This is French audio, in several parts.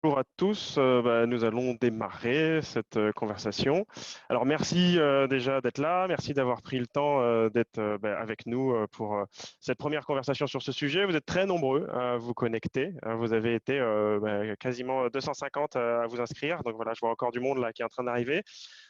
Bonjour à tous. Nous allons démarrer cette conversation. Alors merci déjà d'être là, merci d'avoir pris le temps d'être avec nous pour cette première conversation sur ce sujet. Vous êtes très nombreux à vous connecter. Vous avez été quasiment 250 à vous inscrire. Donc voilà, je vois encore du monde là qui est en train d'arriver.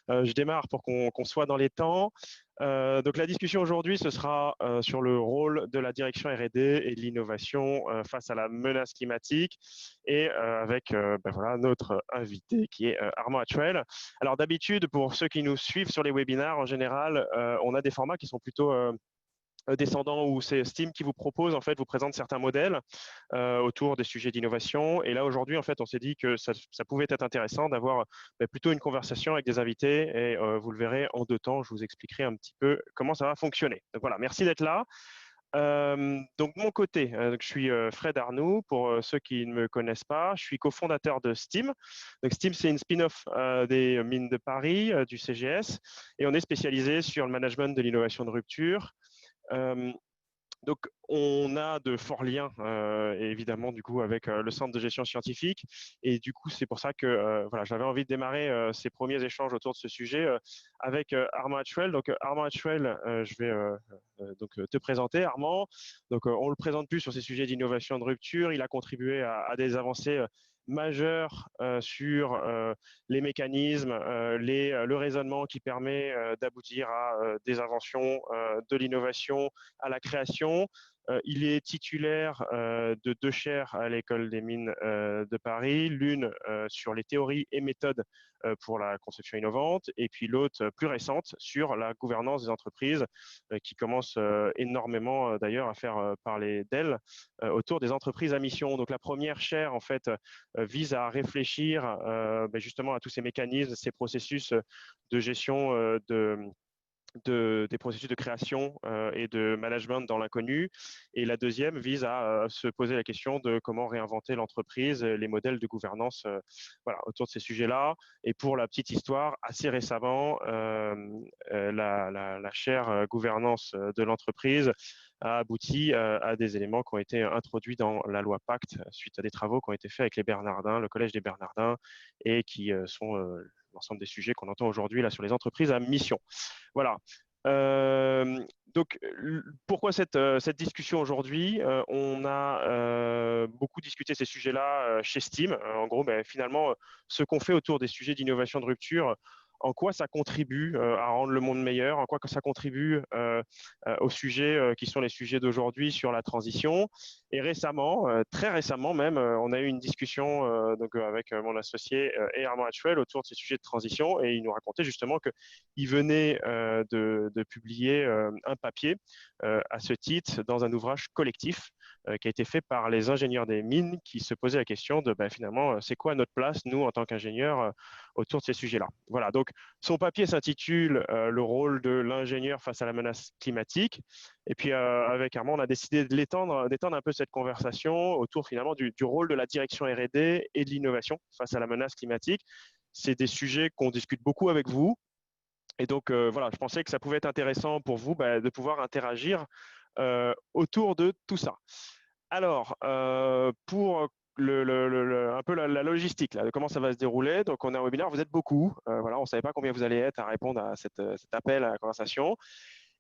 Je démarre pour qu'on soit dans les temps. Donc la discussion aujourd'hui, ce sera sur le rôle de la direction R&D et de l'innovation face à la menace climatique et avec voilà, notre invité qui est Armand Hatchwell. Alors d'habitude, pour ceux qui nous suivent sur les webinaires, en général, on a des formats qui sont plutôt descendants où c'est Steam qui vous propose, en fait, vous présente certains modèles autour des sujets d'innovation. Et là, aujourd'hui, en fait, on s'est dit que ça pouvait être intéressant d'avoir plutôt une conversation avec des invités. Et vous le verrez en deux temps, je vous expliquerai un petit peu comment ça va fonctionner. Donc voilà, merci d'être là. Donc de mon côté, je suis Fred Arnoux. Pour ceux qui ne me connaissent pas, je suis cofondateur de Steam. Donc Steam, c'est une spin-off des mines de Paris, du CGS, et on est spécialisé sur le management de l'innovation de rupture. Euh, donc, on a de forts liens, évidemment, du coup, avec le centre de gestion scientifique. Et du coup, c'est pour ça que voilà, j'avais envie de démarrer ces premiers échanges autour de ce sujet avec Armand Hatchwell. Donc, Armand Hatchwell, je vais te présenter, Armand. Donc, on le présente plus sur ces sujets d'innovation de rupture. Il a contribué à des avancées majeures sur les mécanismes, le raisonnement qui permet d'aboutir à des inventions, de l'innovation, à la création. Il est titulaire de deux chaires à l'École des mines de Paris, l'une sur les théories et méthodes pour la conception innovante, et puis l'autre plus récente sur la gouvernance des entreprises, qui commence énormément d'ailleurs à faire parler d'elle autour des entreprises à mission. Donc la première chaire, en fait, vise à réfléchir justement à tous ces mécanismes, ces processus de gestion des processus de création et de management dans l'inconnu. Et la deuxième vise à se poser la question de comment réinventer l'entreprise, les modèles de gouvernance voilà, autour de ces sujets-là. Et pour la petite histoire, assez récemment, la chaire gouvernance de l'entreprise a abouti à des éléments qui ont été introduits dans la loi Pacte suite à des travaux qui ont été faits avec les Bernardins, le Collège des Bernardins, et qui sont l'ensemble des sujets qu'on entend aujourd'hui là sur les entreprises à mission. Voilà. Donc, pourquoi cette discussion aujourd'hui? On a beaucoup discuté ces sujets-là chez Steam. En gros, finalement, ce qu'on fait autour des sujets d'innovation de rupture, en quoi ça contribue à rendre le monde meilleur, en quoi que ça contribue aux sujets qui sont les sujets d'aujourd'hui sur la transition. Et récemment, très récemment même, on a eu une discussion avec mon associé et Armand Hatchwell autour de ces sujets de transition, et il nous racontait justement qu'il venait de publier un papier à ce titre dans un ouvrage collectif qui a été fait par les ingénieurs des mines qui se posaient la question de finalement, c'est quoi notre place, nous, en tant qu'ingénieurs, autour de ces sujets-là. Voilà, donc son papier s'intitule Le rôle de l'ingénieur face à la menace climatique. Et puis, avec Armand, on a décidé d'étendre un peu cette conversation autour finalement du rôle de la direction R&D et de l'innovation face à la menace climatique. C'est des sujets qu'on discute beaucoup avec vous. Et donc, voilà, je pensais que ça pouvait être intéressant pour vous de pouvoir interagir autour de tout ça. Alors, pour un peu la logistique, là, de comment ça va se dérouler. Donc, on est un webinaire, vous êtes beaucoup. Voilà, on ne savait pas combien vous allez être à répondre à cet appel à la conversation.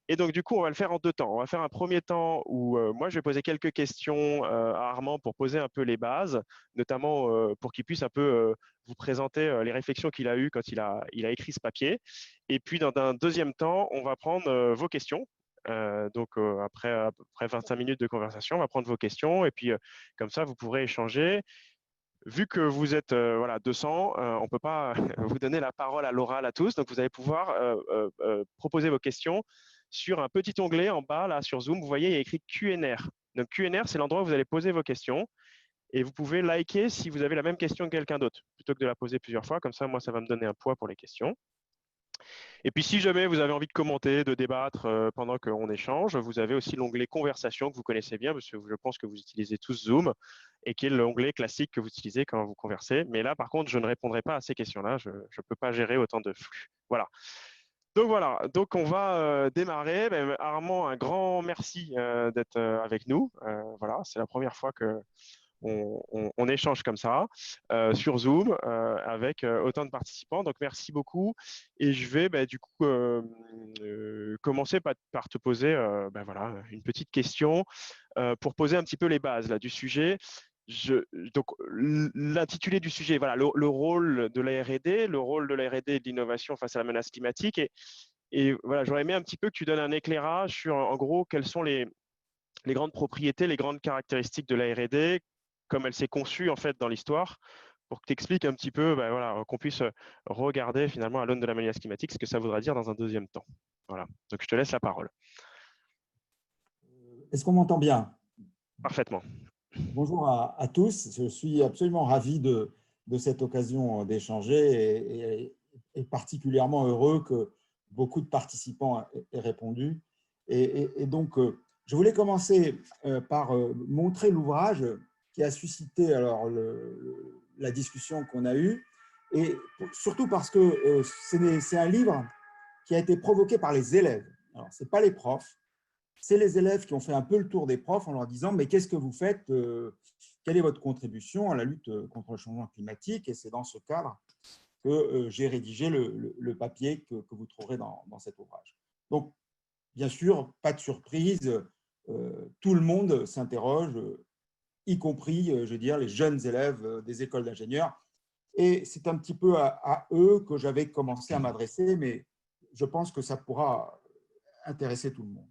Et donc, du coup, on va le faire en deux temps. On va faire un premier temps où moi, je vais poser quelques questions à Armand pour poser un peu les bases, notamment pour qu'il puisse un peu vous présenter les réflexions qu'il a eues quand il a écrit ce papier. Et puis, dans un deuxième temps, on va prendre vos questions. Après à peu près 25 minutes de conversation, on va prendre vos questions et puis comme ça, vous pourrez échanger. Vu que vous êtes voilà, 200, on ne peut pas vous donner la parole à l'oral à tous. Donc, vous allez pouvoir proposer vos questions sur un petit onglet en bas, là, sur Zoom. Vous voyez, il y a écrit Q&R. Donc, Q&R, c'est l'endroit où vous allez poser vos questions. Et vous pouvez liker si vous avez la même question que quelqu'un d'autre, plutôt que de la poser plusieurs fois. Comme ça, moi, ça va me donner un poids pour les questions. Et puis, si jamais vous avez envie de commenter, de débattre pendant qu'on échange, vous avez aussi l'onglet Conversation que vous connaissez bien, parce que je pense que vous utilisez tous Zoom, et qui est l'onglet classique que vous utilisez quand vous conversez. Mais là, par contre, je ne répondrai pas à ces questions-là. Je ne peux pas gérer autant de flux. Voilà. Donc on va démarrer. Armand, un grand merci d'être avec nous. Voilà, c'est la première fois on échange comme ça sur Zoom avec autant de participants. Donc, merci beaucoup. Et je vais du coup commencer par te poser voilà, une petite question pour poser un petit peu les bases là, du sujet. Donc, l'intitulé du sujet, voilà, le rôle de la R&D, le rôle de la R&D et de l'innovation face à la menace climatique. Et voilà, j'aurais aimé un petit peu que tu donnes un éclairage sur, en gros, quelles sont les grandes propriétés, les grandes caractéristiques de la R&D, comme elle s'est conçue en fait dans l'histoire, pour que tu expliques un petit peu, voilà, qu'on puisse regarder finalement à l'aune de la menace climatique ce que ça voudra dire dans un deuxième temps. Voilà. Donc je te laisse la parole. Est-ce qu'on m'entend bien? Parfaitement. Bonjour à tous. Je suis absolument ravi de cette occasion d'échanger et particulièrement heureux que beaucoup de participants aient répondu. Et donc, je voulais commencer par montrer l'ouvrage qui a suscité alors, la discussion qu'on a eue, et surtout parce que c'est un livre qui a été provoqué par les élèves. Alors, ce n'est pas les profs, c'est les élèves qui ont fait un peu le tour des profs en leur disant « mais qu'est-ce que vous faites quelle est votre contribution à la lutte contre le changement climatique ?» Et c'est dans ce cadre que j'ai rédigé le papier que vous trouverez dans cet ouvrage. Donc, bien sûr, pas de surprise, tout le monde s'interroge, y compris, je veux dire, les jeunes élèves des écoles d'ingénieurs. Et c'est un petit peu à eux que j'avais commencé à m'adresser, mais je pense que ça pourra intéresser tout le monde.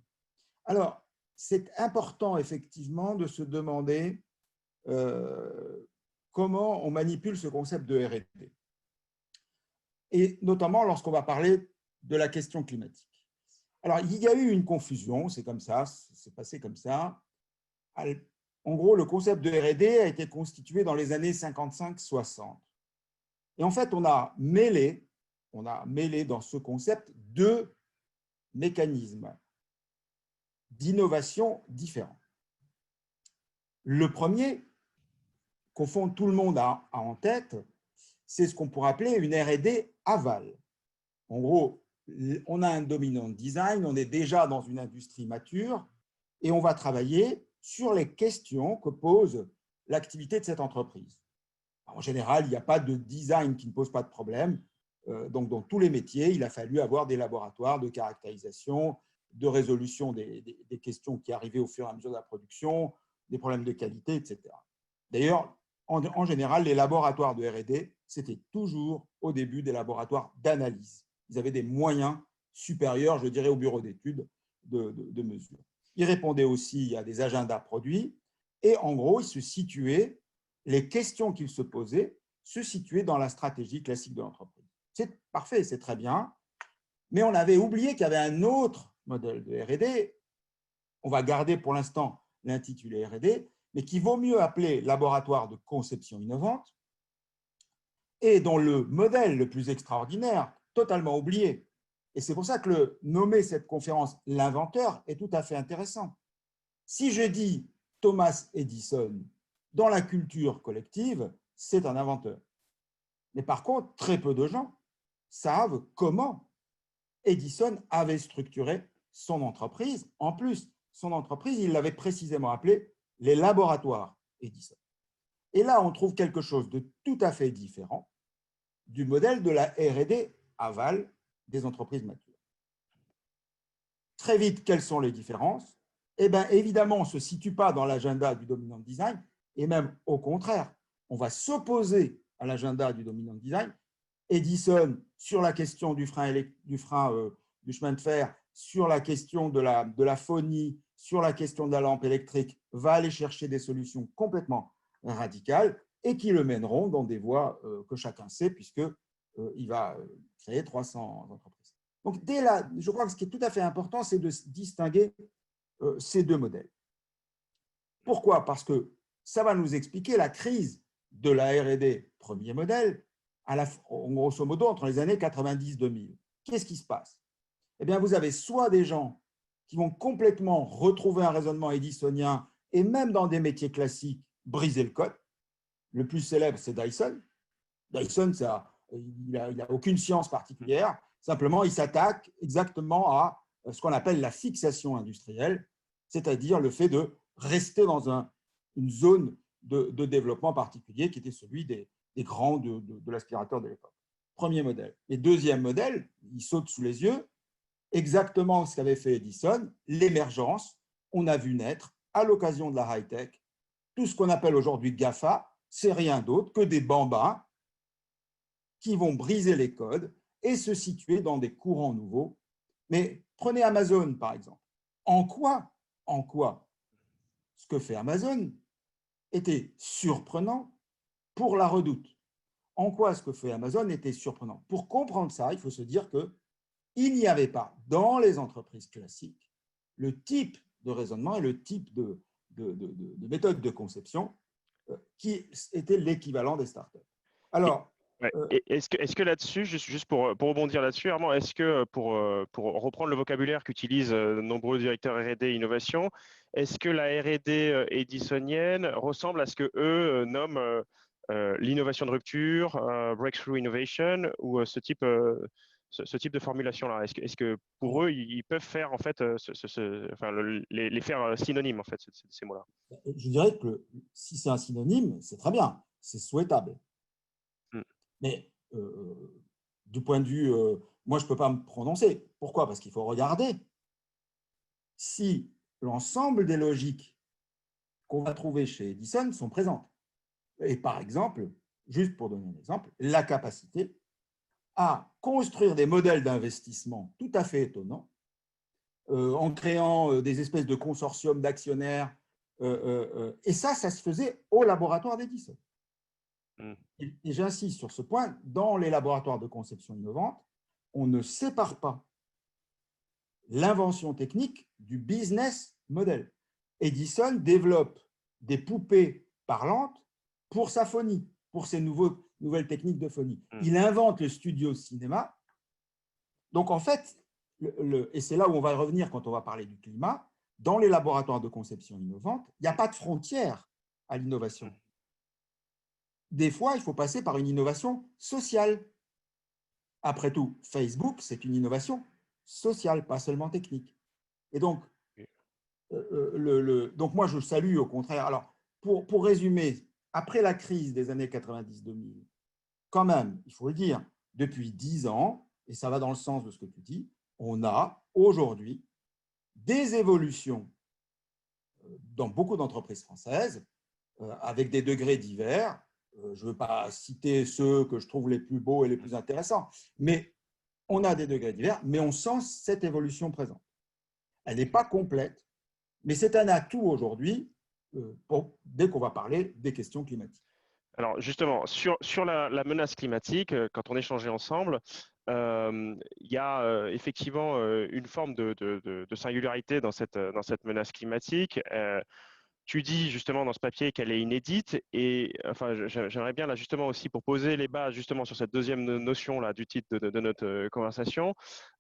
Alors, c'est important effectivement de se demander comment on manipule ce concept de R&D, et notamment lorsqu'on va parler de la question climatique. Alors, il y a eu une confusion, c'est comme ça, c'est passé comme ça. En gros, le concept de R&D a été constitué dans les années 55-60. Et en fait, on a mêlé dans ce concept deux mécanismes d'innovation différents. Le premier, qu'au fond tout le monde a en tête, c'est ce qu'on pourrait appeler une R&D aval. En gros, on a un dominant design, on est déjà dans une industrie mature et on va travailler sur les questions que pose l'activité de cette entreprise. En général, il n'y a pas de design qui ne pose pas de problème. Donc, dans tous les métiers, il a fallu avoir des laboratoires de caractérisation, de résolution des questions qui arrivaient au fur et à mesure de la production, des problèmes de qualité, etc. D'ailleurs, en général, les laboratoires de R&D, c'était toujours au début des laboratoires d'analyse. Ils avaient des moyens supérieurs, je dirais, au bureau d'études de mesure. Ils répondaient aussi à des agendas produits et en gros, ils se situaient, les questions qu'ils se posaient se situaient dans la stratégie classique de l'entreprise. C'est parfait, c'est très bien, mais on avait oublié qu'il y avait un autre modèle de R&D. On va garder pour l'instant l'intitulé R&D, mais qui vaut mieux appeler laboratoire de conception innovante, et dont le modèle le plus extraordinaire, totalement oublié. Et c'est pour ça que nommer cette conférence « L'inventeur » est tout à fait intéressant. Si je dis Thomas Edison, dans la culture collective, c'est un inventeur. Mais par contre, très peu de gens savent comment Edison avait structuré son entreprise. En plus, son entreprise, il l'avait précisément appelée les laboratoires Edison. Et là, on trouve quelque chose de tout à fait différent du modèle de la R&D aval des entreprises matures. Très vite, quelles sont les différences? Eh bien, évidemment, on ne se situe pas dans l'agenda du dominant design, et même au contraire, on va s'opposer à l'agenda du dominant design. Edison, sur la question du chemin de fer, sur la question de la phonie, sur la question de la lampe électrique, va aller chercher des solutions complètement radicales et qui le mèneront dans des voies que chacun sait, puisqu'il va créer 300 entreprises. Donc, dès là, je crois que ce qui est tout à fait important, c'est de distinguer ces deux modèles. Pourquoi? Parce que ça va nous expliquer la crise de la R&D premier modèle, grosso modo, entre les années 90-2000. Qu'est-ce qui se passe? Eh bien, vous avez soit des gens qui vont complètement retrouver un raisonnement édisonien et même dans des métiers classiques, briser le code. Le plus célèbre, c'est Dyson. Dyson, il n'a aucune science particulière. Simplement, il s'attaque exactement à ce qu'on appelle la fixation industrielle, c'est-à-dire le fait de rester dans une zone de développement particulier qui était celui des grands de l'aspirateur de l'époque. Premier modèle. Et deuxième modèle, il saute sous les yeux, exactement ce qu'avait fait Edison, l'émergence. On a vu naître, à l'occasion de la high-tech, tout ce qu'on appelle aujourd'hui GAFA, c'est rien d'autre que des bambins qui vont briser les codes et se situer dans des courants nouveaux. Mais prenez Amazon, par exemple. En quoi ce que fait Amazon était surprenant pour la Redoute? En quoi ce que fait Amazon était surprenant? Pour comprendre ça, il faut se dire qu'il n'y avait pas dans les entreprises classiques le type de raisonnement et le type de méthode de conception qui était l'équivalent des startups. Alors, Ouais. Et est-ce que là-dessus, juste pour rebondir là-dessus, Armand, est-ce que pour reprendre le vocabulaire qu'utilisent de nombreux directeurs R&D innovation, est-ce que la R&D edisonienne ressemble à ce que eux nomment l'innovation de rupture, breakthrough innovation, ou ce type de formulation-là? Est-ce que pour eux, ils peuvent faire en fait, enfin, les faire synonymes en fait, ces mots-là? je dirais que si c'est un synonyme, c'est très bien, c'est souhaitable. Mais du point de vue, moi, je ne peux pas me prononcer. Pourquoi? Parce qu'il faut regarder si l'ensemble des logiques qu'on va trouver chez Edison sont présentes. Et par exemple, juste pour donner un exemple, la capacité à construire des modèles d'investissement tout à fait étonnants, en créant des espèces de consortiums d'actionnaires. Et ça se faisait au laboratoire d'Edison. Et j'insiste sur ce point, dans les laboratoires de conception innovante, on ne sépare pas l'invention technique du business model. Edison développe des poupées parlantes pour sa phonie, pour ses nouvelles techniques de phonie. Il invente le studio cinéma. Donc en fait, et c'est là où on va revenir quand on va parler du climat, dans les laboratoires de conception innovante, il n'y a pas de frontière à l'innovation. Des fois, il faut passer par une innovation sociale. Après tout, Facebook, c'est une innovation sociale, pas seulement technique. Et donc, donc moi, je salue au contraire. Alors, pour résumer, après la crise des années 90-2000, quand même, il faut le dire, depuis 10 ans, et ça va dans le sens de ce que tu dis, on a aujourd'hui des évolutions dans beaucoup d'entreprises françaises, avec des degrés divers. Je ne veux pas citer ceux que je trouve les plus beaux et les plus intéressants, mais on a des degrés divers, mais on sent cette évolution présente. Elle n'est pas complète, mais c'est un atout aujourd'hui dès qu'on va parler des questions climatiques. Alors justement, sur la menace climatique, quand on échangeait ensemble, il y a effectivement une forme de singularité dans cette menace climatique. Tu dis justement dans ce papier qu'elle est inédite et enfin j'aimerais bien là justement aussi pour poser les bases justement sur cette deuxième notion là du titre de notre conversation,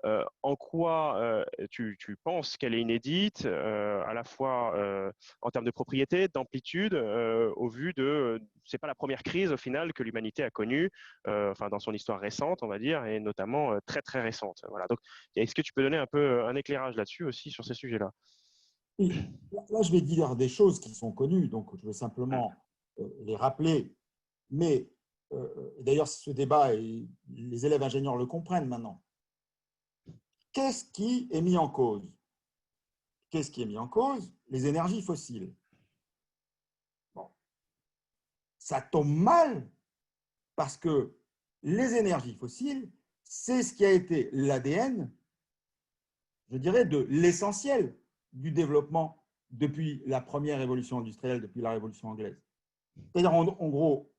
en quoi tu penses qu'elle est inédite à la fois en termes de propriété, d'amplitude, au vu de c'est pas la première crise au final que l'humanité a connue, enfin dans son histoire récente on va dire et notamment très très récente. Voilà donc est-ce que tu peux donner un peu un éclairage là-dessus aussi sur ces sujets-là? Et là, je vais dire des choses qui sont connues, donc je vais simplement les rappeler. Mais d'ailleurs, ce débat, les élèves ingénieurs le comprennent maintenant. Qu'est-ce qui est mis en cause? Qu'est-ce qui est mis en cause? Les énergies fossiles. Bon. Ça tombe mal parce que les énergies fossiles, c'est ce qui a été l'ADN, je dirais, de l'essentiel du développement depuis la première révolution industrielle, depuis la révolution anglaise. C'est-à-dire, en gros,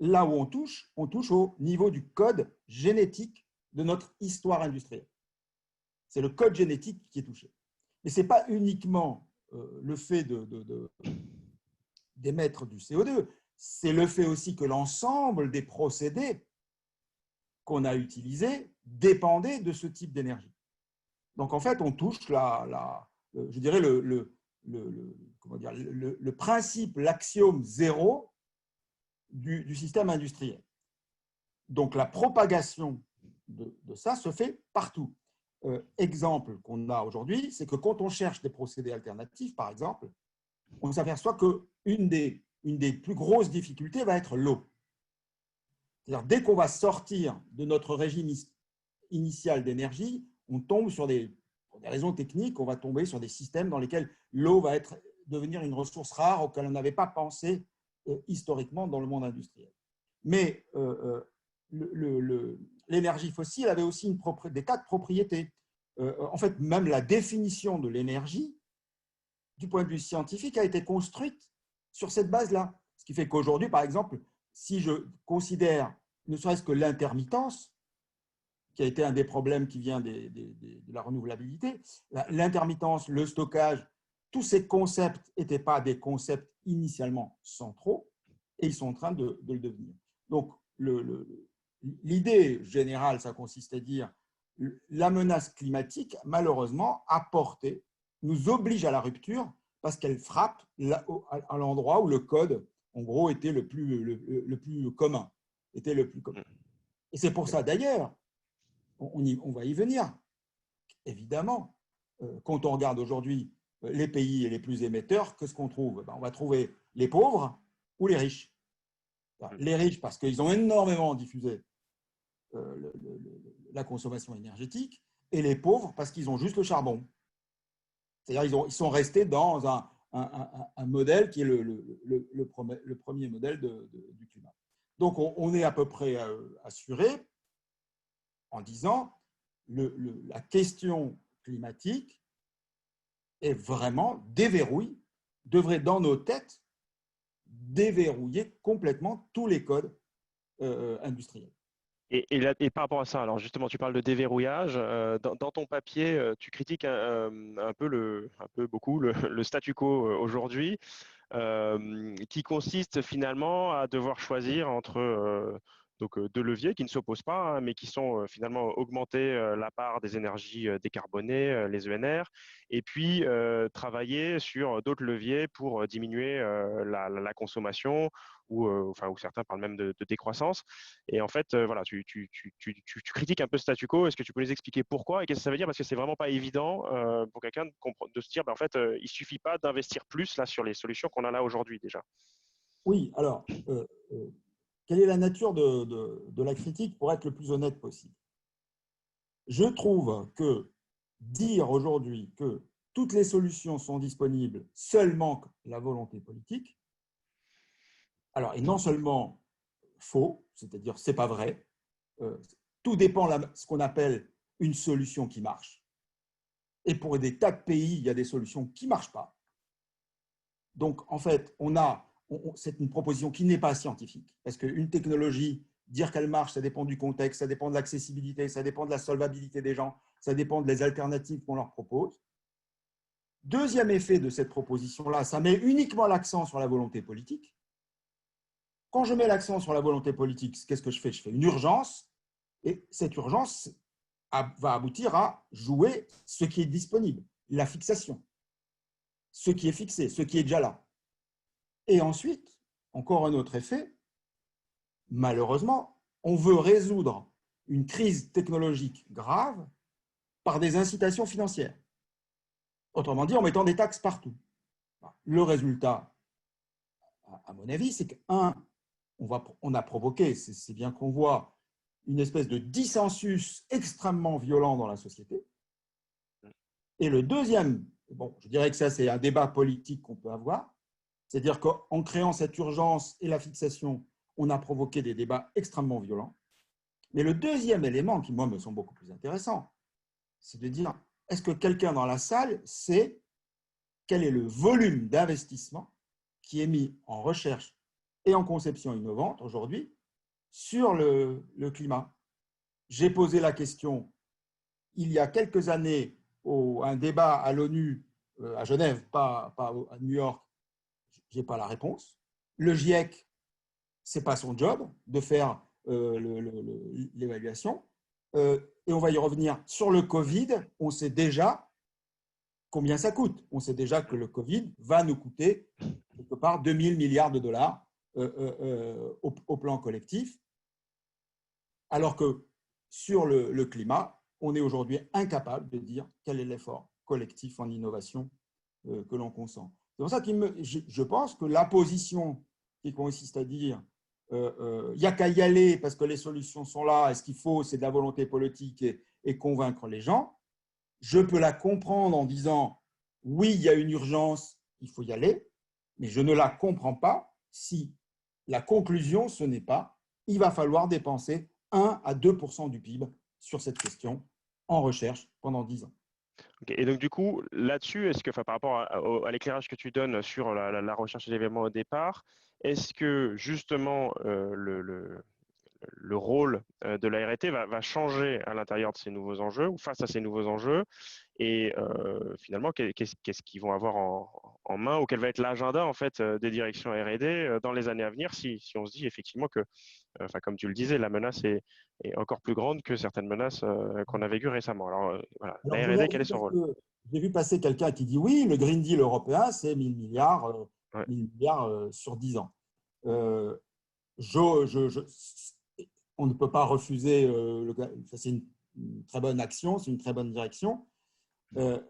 là où on touche au niveau du code génétique de notre histoire industrielle. C'est le code génétique qui est touché. Mais ce n'est pas uniquement le fait d'émettre du CO2, c'est le fait aussi que l'ensemble des procédés qu'on a utilisés dépendaient de ce type d'énergie. Donc, en fait, on touche je dirais le principe, l'axiome zéro du système industriel. Donc, la propagation de ça se fait partout. Exemple qu'on a aujourd'hui, c'est que quand on cherche des procédés alternatifs, par exemple, on s'aperçoit qu'une des une des plus grosses difficultés va être l'eau. C'est-à-dire, dès qu'on va sortir de notre régime initial d'énergie, on tombe pour des raisons techniques, on va tomber sur des systèmes dans lesquels l'eau va devenir une ressource rare auquel on n'avait pas pensé historiquement dans le monde industriel. Mais l'énergie fossile avait aussi des tas de propriétés. En fait, même la définition de l'énergie, du point de vue scientifique, a été construite sur cette base-là. Ce qui fait qu'aujourd'hui, par exemple, si je considère ne serait-ce que l'intermittence, qui a été un des problèmes qui vient de la renouvelabilité, l'intermittence, le stockage, tous ces concepts n'étaient pas des concepts initialement centraux, et ils sont en train de le devenir. Donc, l'idée générale, ça consiste à dire la menace climatique, malheureusement, nous oblige à la rupture parce qu'elle frappe à l'endroit où le code, en gros, était le plus commun. Et c'est pour ça, d'ailleurs, on va y venir, évidemment, quand on regarde aujourd'hui les pays les plus émetteurs, qu'est-ce qu'on trouve? On va trouver les pauvres ou les riches. Les riches parce qu'ils ont énormément diffusé la consommation énergétique, et les pauvres parce qu'ils ont juste le charbon. C'est-à-dire ils sont restés dans un modèle qui est le premier modèle du climat. Donc on est à peu près assuré en disant la question climatique est vraiment devrait dans nos têtes déverrouiller complètement tous les codes industriels. Et par rapport à ça, alors justement, tu parles de déverrouillage. Dans ton papier, tu critiques un peu beaucoup le statu quo aujourd'hui, qui consiste finalement à devoir choisir entre deux leviers qui ne s'opposent pas, hein, mais qui sont finalement augmenter la part des énergies décarbonées, les ENR, et puis travailler sur d'autres leviers pour diminuer la consommation, ou certains parlent même de décroissance. Et en fait, voilà, tu critiques un peu ce statu quo. Est-ce que tu peux nous expliquer pourquoi et qu'est-ce que ça veut dire? Parce que c'est vraiment pas évident pour quelqu'un de se dire, en fait, il suffit pas d'investir plus là sur les solutions qu'on a là aujourd'hui déjà. Oui, alors, quelle est la nature de la critique pour être le plus honnête possible? Je trouve que dire aujourd'hui que toutes les solutions sont disponibles, seul manque la volonté politique, alors, et non seulement faux, c'est-à-dire c'est pas vrai, tout dépend de ce qu'on appelle une solution qui marche. Et pour des tas de pays, il y a des solutions qui ne marchent pas. Donc, en fait, c'est une proposition qui n'est pas scientifique. Parce qu'une technologie, dire qu'elle marche, ça dépend du contexte, ça dépend de l'accessibilité, ça dépend de la solvabilité des gens, ça dépend des alternatives qu'on leur propose. Deuxième effet de cette proposition-là, ça met uniquement l'accent sur la volonté politique. Quand je mets l'accent sur la volonté politique, qu'est-ce que je fais? Je fais une urgence, et cette urgence va aboutir à jouer ce qui est disponible, la fixation, ce qui est fixé, ce qui est déjà là. Et ensuite, encore un autre effet, malheureusement, on veut résoudre une crise technologique grave par des incitations financières. Autrement dit, en mettant des taxes partout. Le résultat, à mon avis, c'est on a provoqué, c'est bien qu'on voit, une espèce de dissensus extrêmement violent dans la société. Et le deuxième, je dirais que ça, c'est un débat politique qu'on peut avoir, c'est-à-dire qu'en créant cette urgence et la fixation, on a provoqué des débats extrêmement violents. Mais le deuxième élément, qui, moi, me semble beaucoup plus intéressant, c'est de dire, est-ce que quelqu'un dans la salle sait quel est le volume d'investissement qui est mis en recherche et en conception innovante aujourd'hui sur le climat? J'ai posé la question il y a quelques années à un débat à l'ONU à Genève, pas à New York. Je n'ai pas la réponse. Le GIEC, ce n'est pas son job de faire l'évaluation. Et on va y revenir. Sur le Covid, on sait déjà combien ça coûte. On sait déjà que le Covid va nous coûter quelque part 2 000 milliards de dollars au plan collectif. Alors que sur le climat, on est aujourd'hui incapable de dire quel est l'effort collectif en innovation que l'on consent. C'est pour ça que je pense que la position qui consiste à dire il n'y a qu'à y aller parce que les solutions sont là, et ce qu'il faut, c'est de la volonté politique et convaincre les gens. Je peux la comprendre en disant oui, il y a une urgence, il faut y aller, mais je ne la comprends pas si la conclusion, ce n'est pas il va falloir dépenser 1 à 2% du PIB sur cette question en recherche pendant 10 ans. Okay. Et donc, du coup, là-dessus, est-ce que, par rapport à l'éclairage que tu donnes sur la recherche des événements au départ, est-ce que justement le rôle de la R&D va changer à l'intérieur de ces nouveaux enjeux ou face à ces nouveaux enjeux? Et finalement, qu'est-ce qu'ils vont avoir en main, ou quel va être l'agenda en fait des directions R&D dans les années à venir, si on se dit effectivement que, comme tu le disais, la menace est encore plus grande que certaines menaces qu'on a vécues récemment. Alors voilà, Alors, la je R&D, réagis quel est son parce rôle? que j'ai vu passer quelqu'un qui dit oui, le Green Deal européen, c'est 1000 milliards, Ouais. 1000 milliards sur 10 ans. On ne peut pas refuser, c'est une très bonne action, c'est une très bonne direction. Le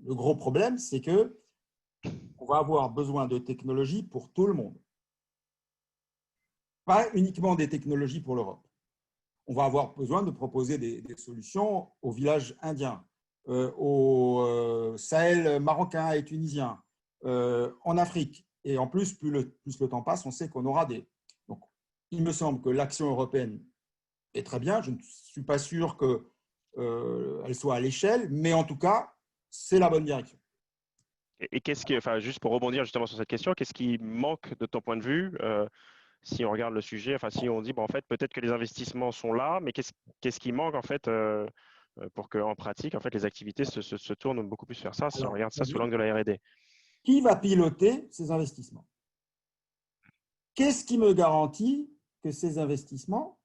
gros problème, c'est que on va avoir besoin de technologies pour tout le monde, pas uniquement des technologies pour l'Europe. On va avoir besoin de proposer des solutions aux villages indiens, au Sahel marocain et tunisien, en Afrique. Et en plus, plus le temps passe, on sait qu'on aura des… Donc, il me semble que l'action européenne est très bien. Je ne suis pas sûr qu'elle soit à l'échelle, mais en tout cas, c'est la bonne direction. Et qu'est-ce qui, juste pour rebondir justement sur cette question, qu'est-ce qui manque de ton point de vue si on regarde le sujet, si on dit en fait peut-être que les investissements sont là, mais qu'est-ce qui manque en fait pour qu'en pratique en fait les activités se tournent beaucoup plus vers ça, si on Alors, regarde ça sous l'angle de la R&D? qui va piloter ces investissements? Qu'est-ce qui me garantit que ces investissements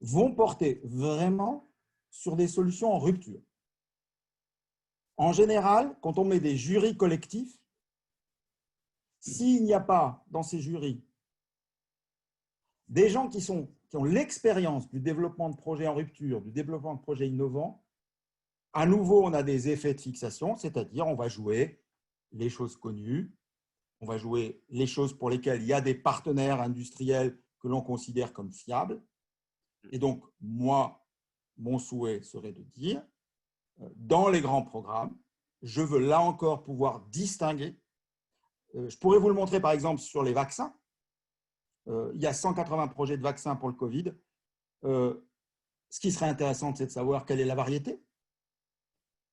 vont porter vraiment sur des solutions en rupture? En général, quand on met des jurys collectifs, s'il n'y a pas dans ces jurys des gens qui ont l'expérience du développement de projets en rupture, du développement de projets innovants, à nouveau, on a des effets de fixation, c'est-à-dire on va jouer les choses connues, on va jouer les choses pour lesquelles il y a des partenaires industriels que l'on considère comme fiables. Et donc, moi, mon souhait serait de dire, dans les grands programmes, je veux là encore pouvoir distinguer. Je pourrais vous le montrer par exemple sur les vaccins. Il y a 180 projets de vaccins pour le Covid. Ce qui serait intéressant, c'est de savoir quelle est la variété.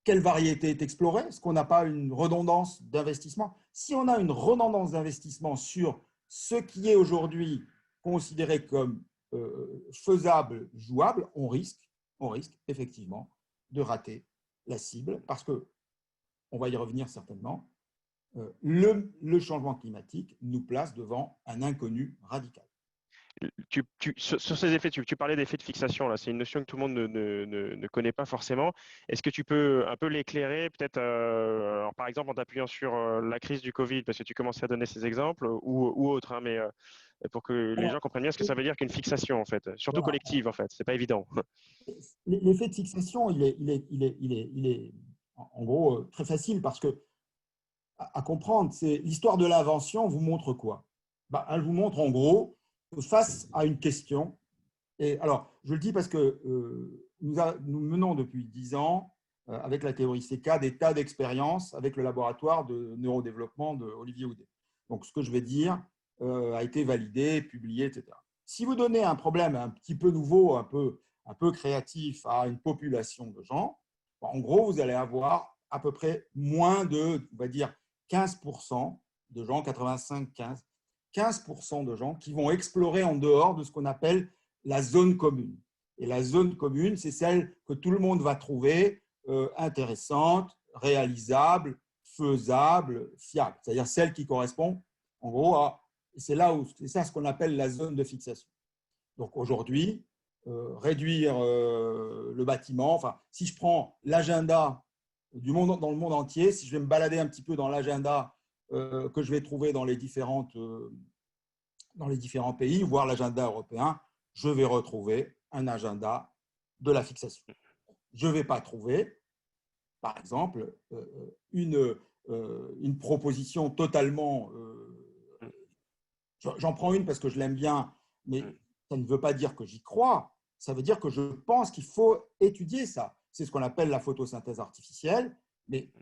Quelle variété est explorée? Est-ce qu'on n'a pas une redondance d'investissement? Si on a une redondance d'investissement sur ce qui est aujourd'hui considéré comme faisable, jouable, on risque effectivement de rater la cible parce que, on va y revenir certainement, le changement climatique nous place devant un inconnu radical. Sur ces effets, tu parlais d'effets de fixation, là, c'est une notion que tout le monde ne connaît pas forcément. Est-ce que tu peux un peu l'éclairer, peut-être, par exemple, en t'appuyant sur la crise du Covid, parce que tu commençais à donner ces exemples, ou autres, hein, mais pour que les Alors, gens comprennent bien ce que ça veut dire qu'une fixation, en fait, surtout voilà. collective, en fait, c'est pas évident. L'effet de fixation, il est en gros très facile parce que à comprendre, c'est l'histoire de l'invention vous montre quoi? Elle vous montre en gros que face à une question, et alors je le dis parce que nous menons depuis 10 ans avec la théorie CK des tas d'expériences avec le laboratoire de neurodéveloppement de Olivier Houdet. Donc ce que je vais dire a été validé, publié, etc. Si vous donnez un problème un petit peu nouveau, un peu créatif à une population de gens, en gros vous allez avoir à peu près moins de, on va dire, 15% de gens, 15% de gens qui vont explorer en dehors de ce qu'on appelle la zone commune. Et la zone commune, c'est celle que tout le monde va trouver intéressante, réalisable, faisable, fiable. C'est-à-dire celle qui correspond, en gros, c'est ça ce qu'on appelle la zone de fixation. Donc aujourd'hui, réduire le bâtiment, si je prends l'agenda dans le monde entier, si je vais me balader un petit peu dans l'agenda que je vais trouver dans les différents pays, voire l'agenda européen, je vais retrouver un agenda de la fixation. Je ne vais pas trouver, par exemple, une proposition totalement… J'en prends une parce que je l'aime bien, mais ça ne veut pas dire que j'y crois. Ça veut dire que je pense qu'il faut étudier ça. C'est ce qu'on appelle la photosynthèse artificielle. Mais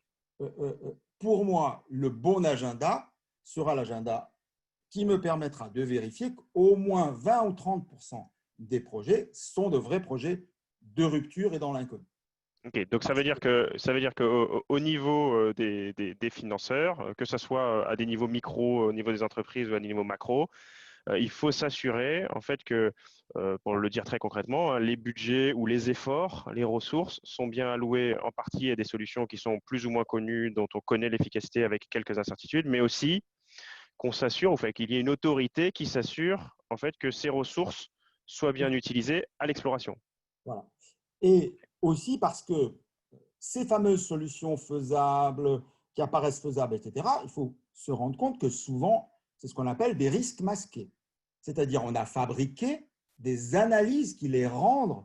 pour moi, le bon agenda sera l'agenda qui me permettra de vérifier qu'au moins 20 ou 30% des projets sont de vrais projets de rupture et dans l'inconnu. Ok, donc ça veut dire qu'au niveau des financeurs, que ce soit à des niveaux micro, au niveau des entreprises ou à des niveaux macro, il faut s'assurer en fait que, pour le dire très concrètement, les budgets ou les efforts, les ressources sont bien alloués en partie à des solutions qui sont plus ou moins connues, dont on connaît l'efficacité avec quelques incertitudes, mais aussi qu'on s'assure, enfin, qu'il y ait une autorité qui s'assure en fait que ces ressources soient bien utilisées à l'exploration. Voilà. Et aussi parce que ces fameuses solutions faisables, qui apparaissent faisables, etc., il faut se rendre compte que souvent, c'est ce qu'on appelle des risques masqués. C'est-à-dire, on a fabriqué des analyses qui les rendent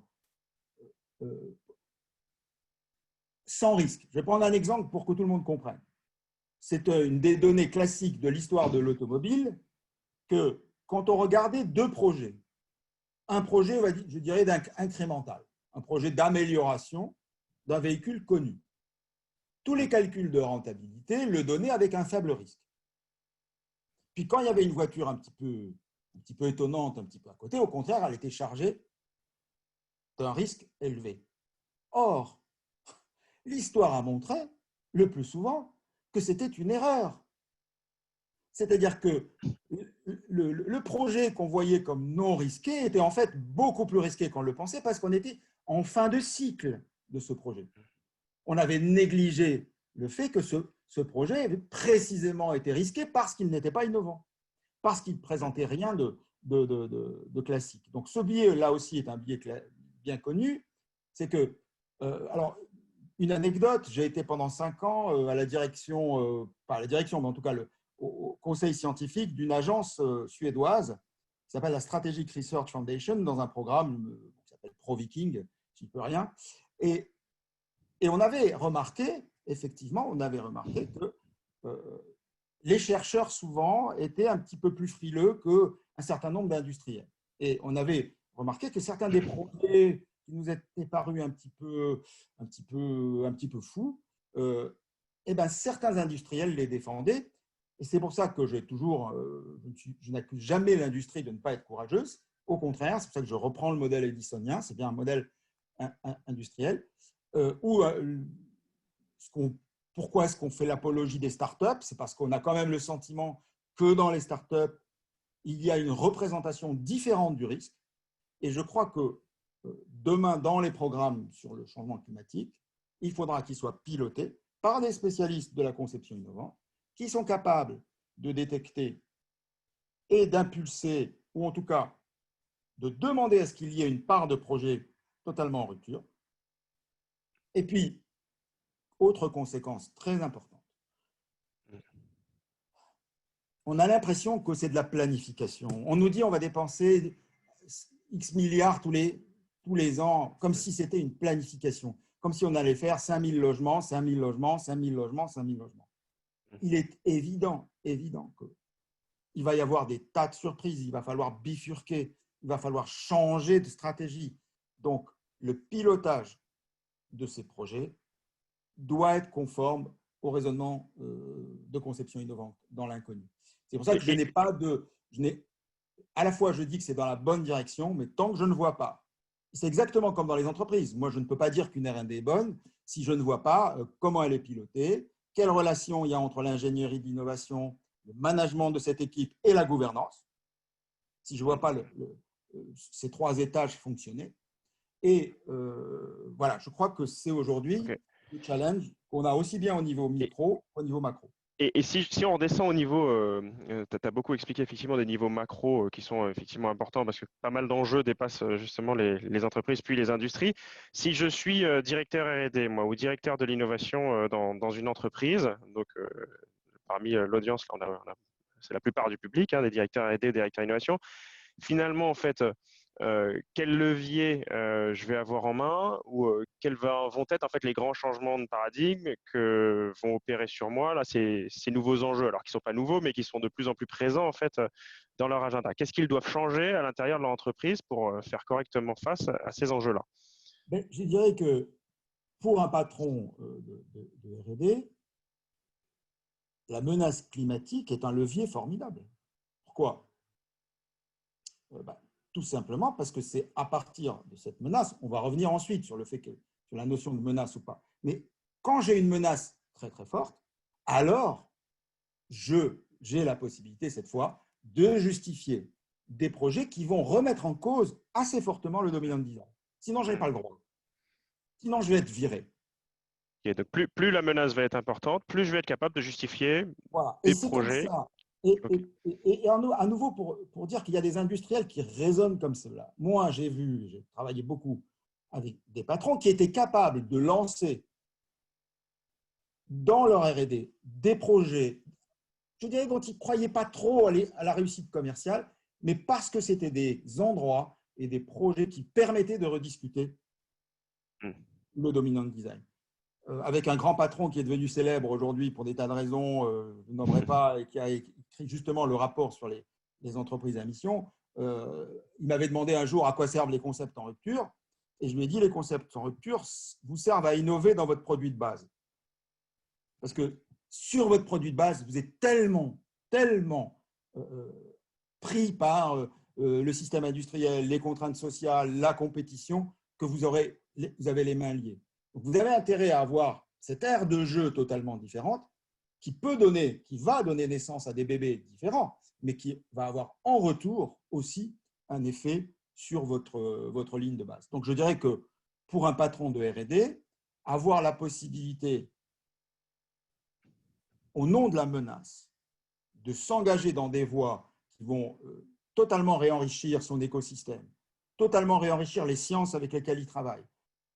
sans risque. Je vais prendre un exemple pour que tout le monde comprenne. C'est une des données classiques de l'histoire de l'automobile que quand on regardait deux projets, un projet, je dirais, incrémental, un projet d'amélioration d'un véhicule connu. Tous les calculs de rentabilité le donnaient avec un faible risque. Puis quand il y avait une voiture un petit peu étonnante, un petit peu à côté, au contraire, elle était chargée d'un risque élevé. Or, l'histoire a montré, le plus souvent, que c'était une erreur. C'est-à-dire que le projet qu'on voyait comme non risqué était en fait beaucoup plus risqué qu'on le pensait parce qu'on était en fin de cycle de ce projet. On avait négligé le fait que ce projet avait précisément été risqué parce qu'il n'était pas innovant, parce qu'il ne présentait rien de classique. Donc ce biais, là aussi, est un biais bien connu. C'est que, alors, une anecdote, j'ai été pendant 5 ans à la direction, pas à la direction, mais en tout cas au conseil scientifique d'une agence suédoise qui s'appelle la Strategic Research Foundation, dans un programme qui s'appelle ProViking, j'y peux rien. Et on avait remarqué, effectivement, que les chercheurs, souvent, étaient un petit peu plus frileux qu'un certain nombre d'industriels. Et on avait remarqué que certains des projets qui nous étaient parus un petit peu fous, certains industriels les défendaient. Et c'est pour ça que je n'accuse jamais l'industrie de ne pas être courageuse. Au contraire, c'est pour ça que je reprends le modèle édisonien. C'est bien un modèle industriel. Pourquoi est-ce qu'on fait l'apologie des startups? C'est parce qu'on a quand même le sentiment que dans les startups, il y a une représentation différente du risque. Et je crois que demain, dans les programmes sur le changement climatique, il faudra qu'ils soient pilotés par des spécialistes de la conception innovante qui sont capables de détecter et d'impulser, ou en tout cas de demander à ce qu'il y ait une part de projet totalement en rupture. Et puis, autre conséquence très importante, on a l'impression que c'est de la planification. On nous dit on va dépenser X milliards tous les ans, comme si c'était une planification, comme si on allait faire 5000 logements, 5000 logements, 5000 logements, 5000 logements. Il est évident qu'il va y avoir des tas de surprises, il va falloir bifurquer, il va falloir changer de stratégie. Donc, le pilotage de ces projets doit être conforme au raisonnement de conception innovante dans l'inconnu. C'est pour ça que je n'ai pas de… à la fois, je dis que c'est dans la bonne direction, mais tant que je ne vois pas, c'est exactement comme dans les entreprises. Moi, je ne peux pas dire qu'une R&D est bonne si je ne vois pas comment elle est pilotée, quelle relation il y a entre l'ingénierie d'innovation, le management de cette équipe et la gouvernance. Si je ne vois pas ces 3 étages fonctionner. Et voilà, je crois que c'est aujourd'hui le challenge qu'on a aussi bien au niveau micro qu'au niveau macro. Et si on redescend au niveau, tu as beaucoup expliqué effectivement des niveaux macro qui sont effectivement importants parce que pas mal d'enjeux dépassent justement les entreprises puis les industries. Si je suis directeur R&D, moi, ou directeur de l'innovation dans une entreprise, donc parmi l'audience, c'est la plupart du public, des directeurs R&D, des directeurs d'innovation. Finalement, en fait, quel levier je vais avoir en main ou quels vont être en fait les grands changements de paradigme que vont opérer sur moi là ces nouveaux enjeux, alors qu'ils sont pas nouveaux, mais qui sont de plus en plus présents en fait dans leur agenda. Qu'est-ce qu'ils doivent changer à l'intérieur de leur entreprise pour faire correctement face à ces enjeux-là? Mais je dirais que pour un patron de R&D, la menace climatique est un levier formidable. Pourquoi? Ben, tout simplement parce que c'est à partir de cette menace, on va revenir ensuite sur le fait que sur la notion de menace ou pas. Mais quand j'ai une menace très très forte, alors j'ai la possibilité cette fois de justifier des projets qui vont remettre en cause assez fortement le dominant design. Sinon, je n'ai pas le droit. Sinon, je vais être viré. Et donc plus la menace va être importante, plus je vais être capable de justifier Voilà. Et des c'est comme projets. ça. Ok. Et à nouveau, pour dire qu'il y a des industriels qui raisonnent comme cela. Moi, j'ai travaillé beaucoup avec des patrons qui étaient capables de lancer dans leur R&D des projets, je dirais, dont ils ne croyaient pas trop à la réussite commerciale, mais parce que c'était des endroits et des projets qui permettaient de rediscuter le dominant design. Avec un grand patron qui est devenu célèbre aujourd'hui pour des tas de raisons, je ne nommerai pas, et qui a écrit justement le rapport sur les entreprises à mission. Il m'avait demandé un jour à quoi servent les concepts en rupture, et je lui ai dit les concepts en rupture vous servent à innover dans votre produit de base. Parce que sur votre produit de base, vous êtes tellement pris par le système industriel, les contraintes sociales, la compétition, que vous avez les mains liées. Donc vous avez intérêt à avoir cette aire de jeu totalement différente qui va donner naissance à des bébés différents, mais qui va avoir en retour aussi un effet sur votre ligne de base. Donc je dirais que pour un patron de R&D, avoir la possibilité, au nom de la menace, de s'engager dans des voies qui vont totalement réenrichir son écosystème, totalement réenrichir les sciences avec lesquelles il travaille,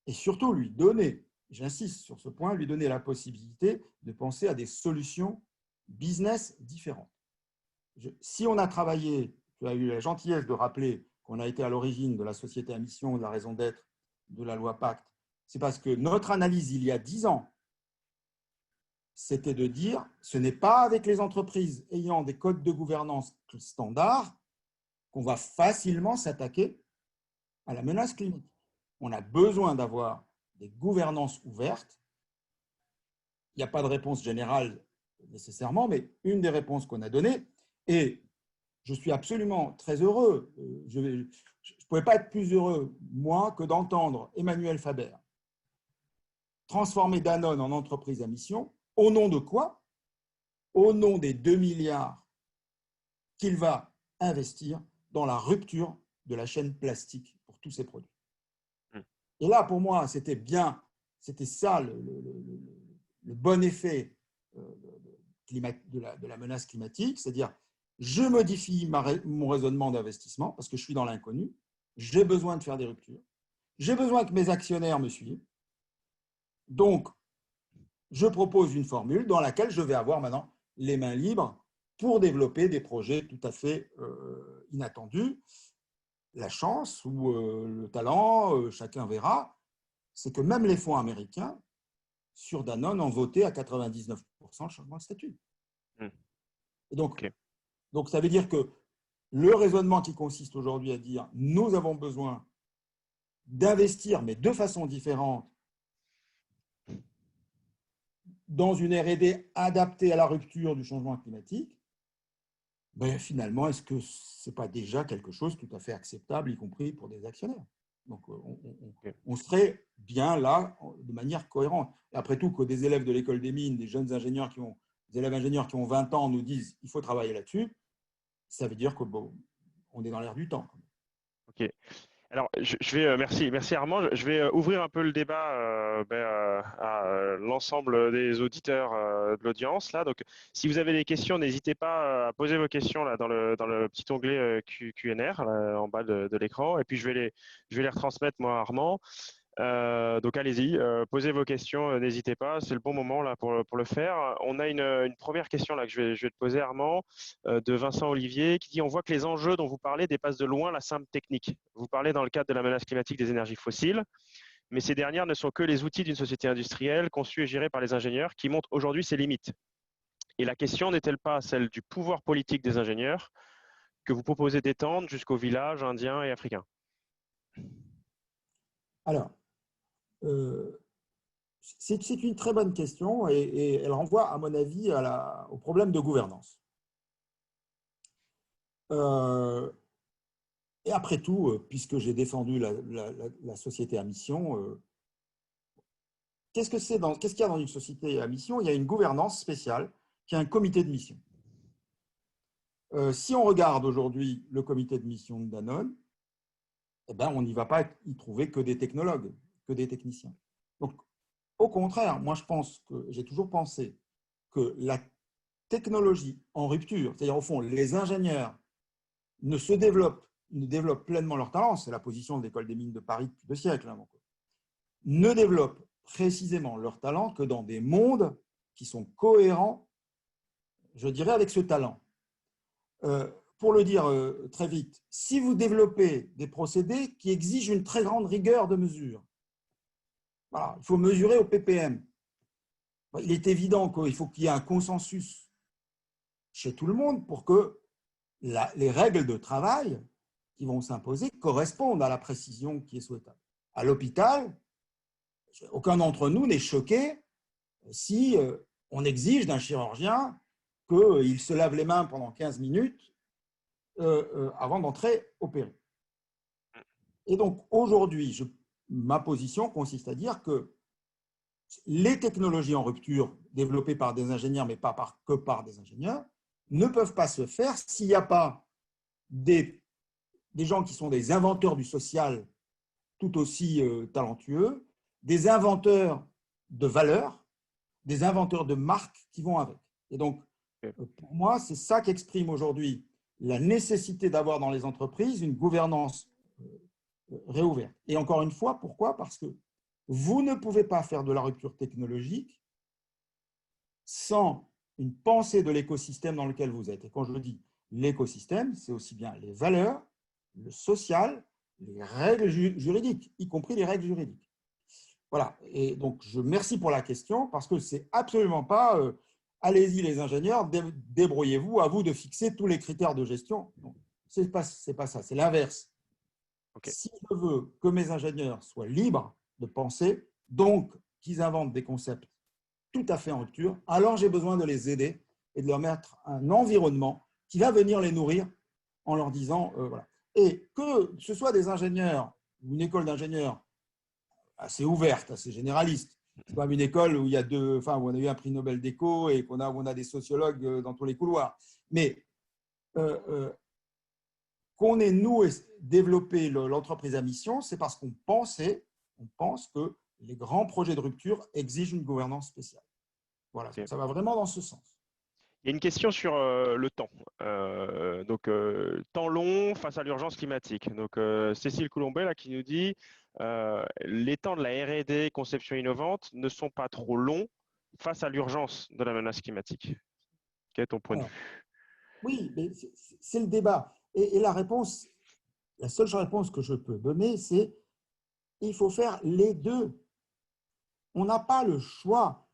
et surtout lui donner, j'insiste sur ce point, lui donner la possibilité de penser à des solutions business différentes. Si on a travaillé, tu as eu la gentillesse de rappeler qu'on a été à l'origine de la société à mission, de la raison d'être de la loi Pacte, c'est parce que notre analyse il y a 10 ans, c'était de dire ce n'est pas avec les entreprises ayant des codes de gouvernance standards qu'on va facilement s'attaquer à la menace climatique. On a besoin d'avoir des gouvernances ouvertes. Il n'y a pas de réponse générale nécessairement, mais une des réponses qu'on a données, et je suis absolument très heureux, je ne pouvais pas être plus heureux, moi, que d'entendre Emmanuel Faber transformer Danone en entreprise à mission. Au nom de quoi? Au nom des 2 milliards qu'il va investir dans la rupture de la chaîne plastique pour tous ces produits. Et là, pour moi, c'était ça le bon effet de la menace climatique, c'est-à-dire je modifie mon raisonnement d'investissement parce que je suis dans l'inconnu, j'ai besoin de faire des ruptures, j'ai besoin que mes actionnaires me suivent, donc je propose une formule dans laquelle je vais avoir maintenant les mains libres pour développer des projets tout à fait inattendus. La chance ou le talent, chacun verra, c'est que même les fonds américains, sur Danone, ont voté à 99% le changement de statut. Et donc, ça veut dire que le raisonnement qui consiste aujourd'hui à dire nous avons besoin d'investir, mais de façon différente, dans une R&D adaptée à la rupture du changement climatique, ben finalement, est-ce que ce n'est pas déjà quelque chose tout à fait acceptable, y compris pour des actionnaires? Donc, on serait bien là de manière cohérente. Et après tout, que des élèves de l'école des mines, des jeunes ingénieurs des élèves ingénieurs qui ont 20 ans nous disent il faut travailler là-dessus, ça veut dire qu'on est dans l'air du temps. Ok. Alors, je vais, merci Armand. Je vais ouvrir un peu le débat à l'ensemble des auditeurs de l'audience là. Donc, si vous avez des questions, n'hésitez pas à poser vos questions là dans le petit onglet Q&R en bas de l'écran. Et puis je vais les retransmettre moi à Armand. Donc allez-y, posez vos questions, n'hésitez pas, c'est le bon moment là pour le faire. On a une première question là que je vais te poser, Armand, de Vincent Olivier, qui dit: on voit que les enjeux dont vous parlez dépassent de loin la simple technique. Vous parlez dans le cadre de la menace climatique des énergies fossiles, mais ces dernières ne sont que les outils d'une société industrielle conçue et gérée par les ingénieurs qui montrent aujourd'hui ses limites. Et la question n'est-elle pas celle du pouvoir politique des ingénieurs que vous proposez d'étendre jusqu'aux villages indiens et africains? Alors, c'est une très bonne question et elle renvoie, à mon avis, au problème de gouvernance. Et après tout, puisque j'ai défendu la société à mission, qu'est-ce qu'il y a dans une société à mission? Il y a une gouvernance spéciale qui est un comité de mission. Si on regarde aujourd'hui le comité de mission de Danone, eh ben, on n'y va pas y trouver que des technologues, que des techniciens. Donc, au contraire, moi, j'ai toujours pensé que la technologie en rupture, c'est-à-dire au fond, les ingénieurs ne développent pleinement leur talent, c'est la position de l'École des mines de Paris depuis 2 siècles, ne développent précisément leur talent que dans des mondes qui sont cohérents, je dirais, avec ce talent. Pour le dire très vite, si vous développez des procédés qui exigent une très grande rigueur de mesure, voilà, il faut mesurer au ppm. Il est évident qu'il faut qu'il y ait un consensus chez tout le monde pour que les règles de travail qui vont s'imposer correspondent à la précision qui est souhaitable. À l'hôpital, aucun d'entre nous n'est choqué si on exige d'un chirurgien qu'il se lave les mains pendant 15 minutes avant d'entrer opérer. Et donc, aujourd'hui, ma position consiste à dire que les technologies en rupture développées par des ingénieurs, mais pas que par des ingénieurs, ne peuvent pas se faire s'il n'y a pas des gens qui sont des inventeurs du social tout aussi talentueux, des inventeurs de valeurs, des inventeurs de marques qui vont avec. Et donc, pour moi, c'est ça qu'exprime aujourd'hui la nécessité d'avoir dans les entreprises une gouvernance réouverte. Et encore une fois, pourquoi? Parce que vous ne pouvez pas faire de la rupture technologique sans une pensée de l'écosystème dans lequel vous êtes. Et quand je dis l'écosystème, c'est aussi bien les valeurs, le social, les règles juridiques, y compris les règles juridiques. Voilà. Et donc, je remercie pour la question parce que ce n'est absolument pas allez-y les ingénieurs, débrouillez-vous, à vous de fixer tous les critères de gestion. Ce n'est pas ça, c'est l'inverse. Okay. Si je veux que mes ingénieurs soient libres de penser, donc qu'ils inventent des concepts tout à fait en rupture, alors j'ai besoin de les aider et de leur mettre un environnement qui va venir les nourrir en leur disant voilà. Et que ce soit des ingénieurs ou une école d'ingénieurs assez ouverte, assez généraliste, c'est pas une école où il y a où on a eu un prix Nobel d'éco et où on a des sociologues dans tous les couloirs. Mais qu'on ait, nous, développé l'entreprise à mission, c'est parce qu'on pense que les grands projets de rupture exigent une gouvernance spéciale. Voilà, okay. Ça va vraiment dans ce sens. Il y a une question sur le temps. Temps long face à l'urgence climatique. Donc, Cécile Coulombet là, qui nous dit les temps de la R&D, conception innovante, ne sont pas trop longs face à l'urgence de la menace climatique. Quel est ton point de vue? Oui, mais c'est le débat. Et la seule réponse que je peux donner, c'est il faut faire les deux. On n'a pas le choix.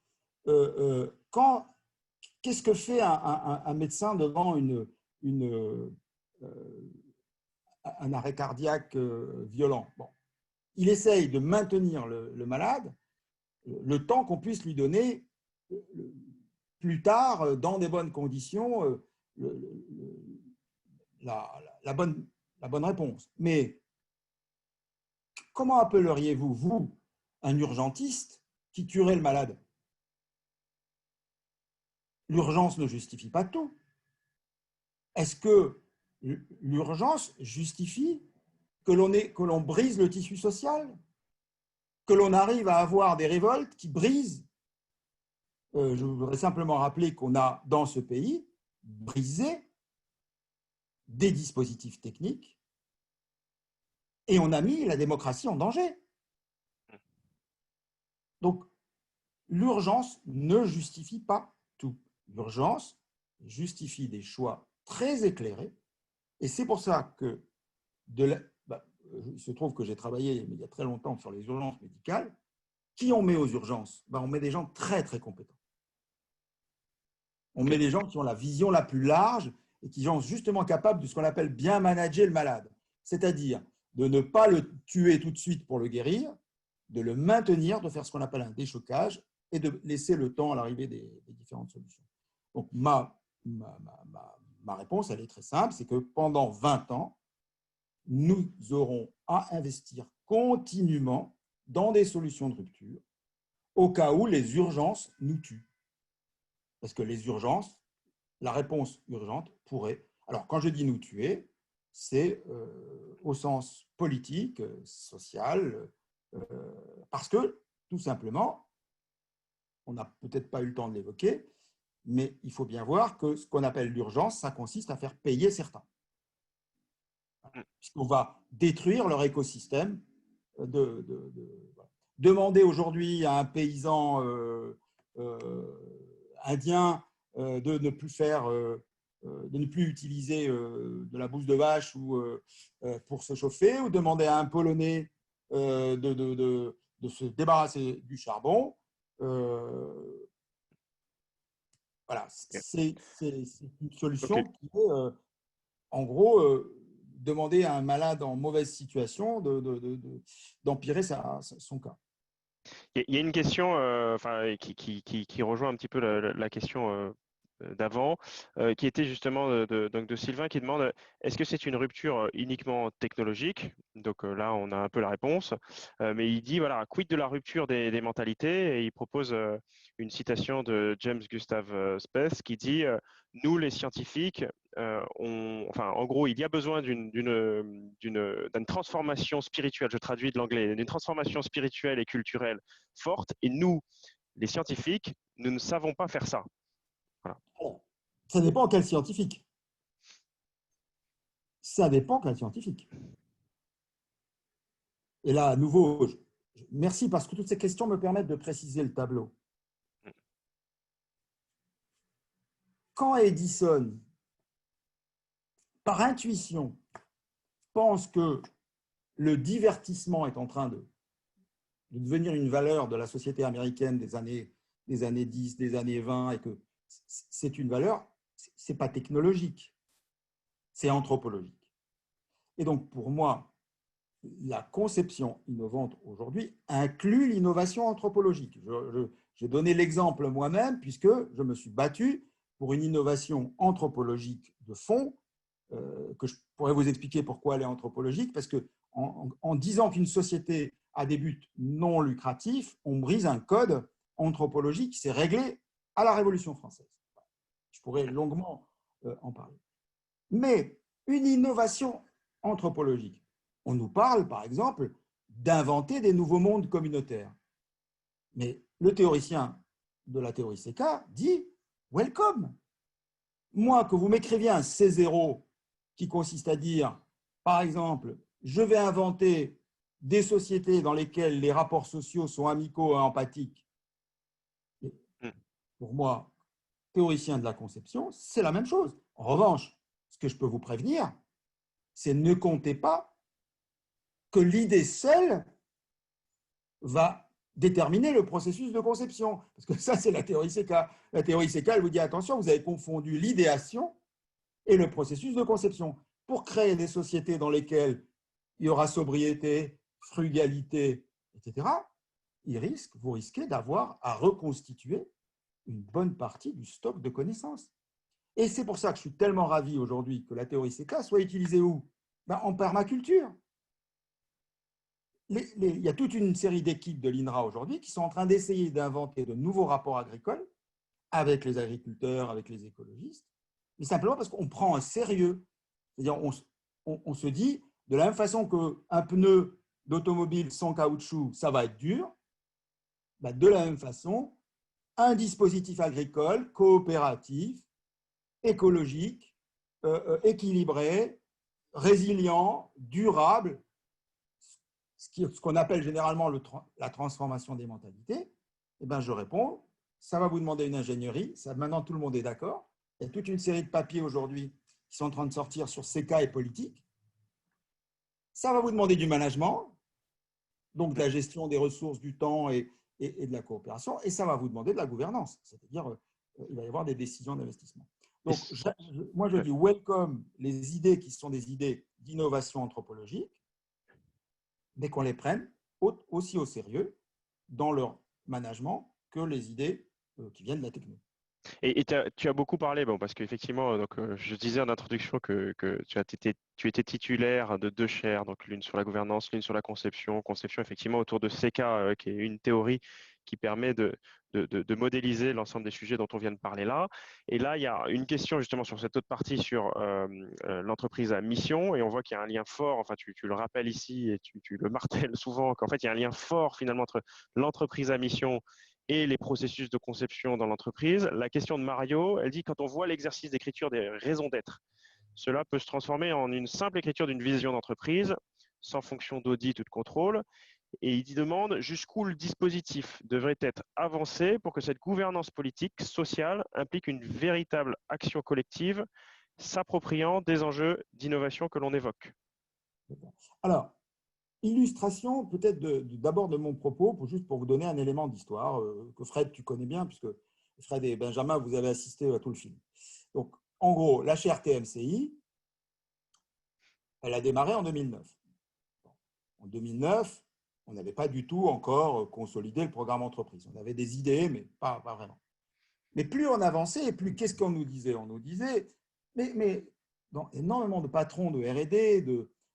Qu'est-ce que fait un médecin devant un arrêt cardiaque violent? Bon. Il essaye de maintenir le malade le temps qu'on puisse lui donner plus tard, dans des bonnes conditions, la bonne réponse. Mais comment appelleriez-vous, vous, un urgentiste qui tuerait le malade? L'urgence ne justifie pas tout. Est-ce que l'urgence justifie que l'on brise le tissu social, que l'on arrive à avoir des révoltes qui brisent? Je voudrais simplement rappeler qu'on a dans ce pays brisé des dispositifs techniques et on a mis la démocratie en danger. Donc, l'urgence ne justifie pas tout. L'urgence justifie des choix très éclairés. Et c'est pour ça que il se trouve que j'ai travaillé il y a très longtemps sur les urgences médicales. Qui on met aux urgences? On met des gens très, très compétents. On met des gens qui ont la vision la plus large et qui sont justement capables de ce qu'on appelle bien manager le malade. C'est-à-dire de ne pas le tuer tout de suite pour le guérir, de le maintenir, de faire ce qu'on appelle un déchocage et de laisser le temps à l'arrivée des différentes solutions. Donc, ma réponse, elle est très simple, c'est que pendant 20 ans, nous aurons à investir continuellement dans des solutions de rupture au cas où les urgences nous tuent. Parce que les urgences, la réponse urgente pourrait… Alors, quand je dis nous tuer, c'est au sens politique, social, parce que, tout simplement, on n'a peut-être pas eu le temps de l'évoquer, mais il faut bien voir que ce qu'on appelle l'urgence, ça consiste à faire payer certains. Puisqu'on va détruire leur écosystème. Demander aujourd'hui à un paysan indien de ne plus faire, de ne plus utiliser de la bouse de vache ou, pour se chauffer, ou demander à un Polonais de se débarrasser du charbon. Voilà, c'est une solution Ok. qui est, en gros, demander à un malade en mauvaise situation d'empirer son cas. Il y a une question qui rejoint un petit peu la question d'avant, qui était justement donc de Sylvain qui demande est-ce que c'est une rupture uniquement technologique? Donc là, on a un peu la réponse, mais il dit voilà, quid de la rupture des mentalités? Et il propose une citation de James Gustav Speth qui dit nous, les scientifiques, en gros, il y a besoin d'une transformation spirituelle, je traduis de l'anglais, d'une transformation spirituelle et culturelle forte, et nous, les scientifiques, nous ne savons pas faire ça. Voilà. Alors, ça dépend quel scientifique. Ça dépend quel scientifique. Et là, à nouveau, merci parce que toutes ces questions me permettent de préciser le tableau. Quand Edison, par intuition, pense que le divertissement est en train de devenir une valeur de la société américaine des années 10, des années 20, et que c'est une valeur, ce n'est pas technologique, c'est anthropologique. Et donc, pour moi, la conception innovante aujourd'hui inclut l'innovation anthropologique. J'ai donné l'exemple moi-même puisque je me suis battu pour une innovation anthropologique de fond, que je pourrais vous expliquer pourquoi elle est anthropologique, parce qu'en disant qu'une société a des buts non lucratifs, on brise un code anthropologique qui s'est réglé à la Révolution française. Je pourrais longuement en parler. Mais une innovation anthropologique, on nous parle, par exemple, d'inventer des nouveaux mondes communautaires. Mais le théoricien de la théorie CK dit « welcome ». Moi, que vous m'écriviez un C0 qui consiste à dire, par exemple, je vais inventer des sociétés dans lesquelles les rapports sociaux sont amicaux et empathiques. Pour moi, théoricien de la conception, c'est la même chose. En revanche, ce que je peux vous prévenir, c'est ne comptez pas que l'idée seule va déterminer le processus de conception. Parce que ça, c'est la théorie CK. La théorie CK, elle vous dit, attention, vous avez confondu l'idéation et le processus de conception. Pour créer des sociétés dans lesquelles il y aura sobriété, frugalité, etc., vous risquez d'avoir à reconstituer une bonne partie du stock de connaissances. Et c'est pour ça que je suis tellement ravi aujourd'hui que la théorie CK soit utilisée où? En permaculture. Il y a toute une série d'équipes de l'INRA aujourd'hui qui sont en train d'essayer d'inventer de nouveaux rapports agricoles avec les agriculteurs, avec les écologistes, mais simplement parce qu'on prend un sérieux. C'est-à-dire, on se dit, de la même façon qu'un pneu d'automobile sans caoutchouc, ça va être dur, de la même façon, un dispositif agricole coopératif, écologique, équilibré, résilient, durable, ce qu'on appelle généralement la transformation des mentalités, eh ben, je réponds, ça va vous demander une ingénierie. Ça, maintenant, tout le monde est d'accord. Il y a toute une série de papiers aujourd'hui qui sont en train de sortir sur ces cas et politique. Ça va vous demander du management, donc de la gestion des ressources, du temps et de la coopération, et ça va vous demander de la gouvernance, c'est-à-dire il va y avoir des décisions d'investissement. Donc, moi, je dis welcome les idées qui sont des idées d'innovation anthropologique, mais qu'on les prenne aussi au sérieux dans leur management que les idées qui viennent de la techno. Et tu as beaucoup parlé, bon, parce qu'effectivement, je disais en introduction que tu étais titulaire de 2 chaires, donc l'une sur la gouvernance, l'une sur la conception. Conception, effectivement, autour de CECA, qui est une théorie qui permet de modéliser l'ensemble des sujets dont on vient de parler là. Et là, il y a une question justement sur cette autre partie sur l'entreprise à mission, et on voit qu'il y a un lien fort, enfin tu le rappelles ici et tu le martèles souvent, qu'en fait il y a un lien fort finalement entre l'entreprise à mission et les processus de conception dans l'entreprise. La question de Mario, elle dit quand on voit l'exercice d'écriture des raisons d'être, cela peut se transformer en une simple écriture d'une vision d'entreprise, sans fonction d'audit ou de contrôle. Et il demande jusqu'où le dispositif devrait être avancé pour que cette gouvernance politique, sociale, implique une véritable action collective, s'appropriant des enjeux d'innovation que l'on évoque. Alors, illustration peut-être d'abord de mon propos, juste pour vous donner un élément d'histoire que Fred, tu connais bien, puisque Fred et Benjamin, vous avez assisté à tout le film. Donc, en gros, la chaire TMCI, elle a démarré en 2009. En 2009, on n'avait pas du tout encore consolidé le programme entreprise. On avait des idées, mais pas vraiment. Mais plus on avançait, plus qu'est-ce qu'on nous disait? On nous disait, mais dans énormément de patrons de R&D,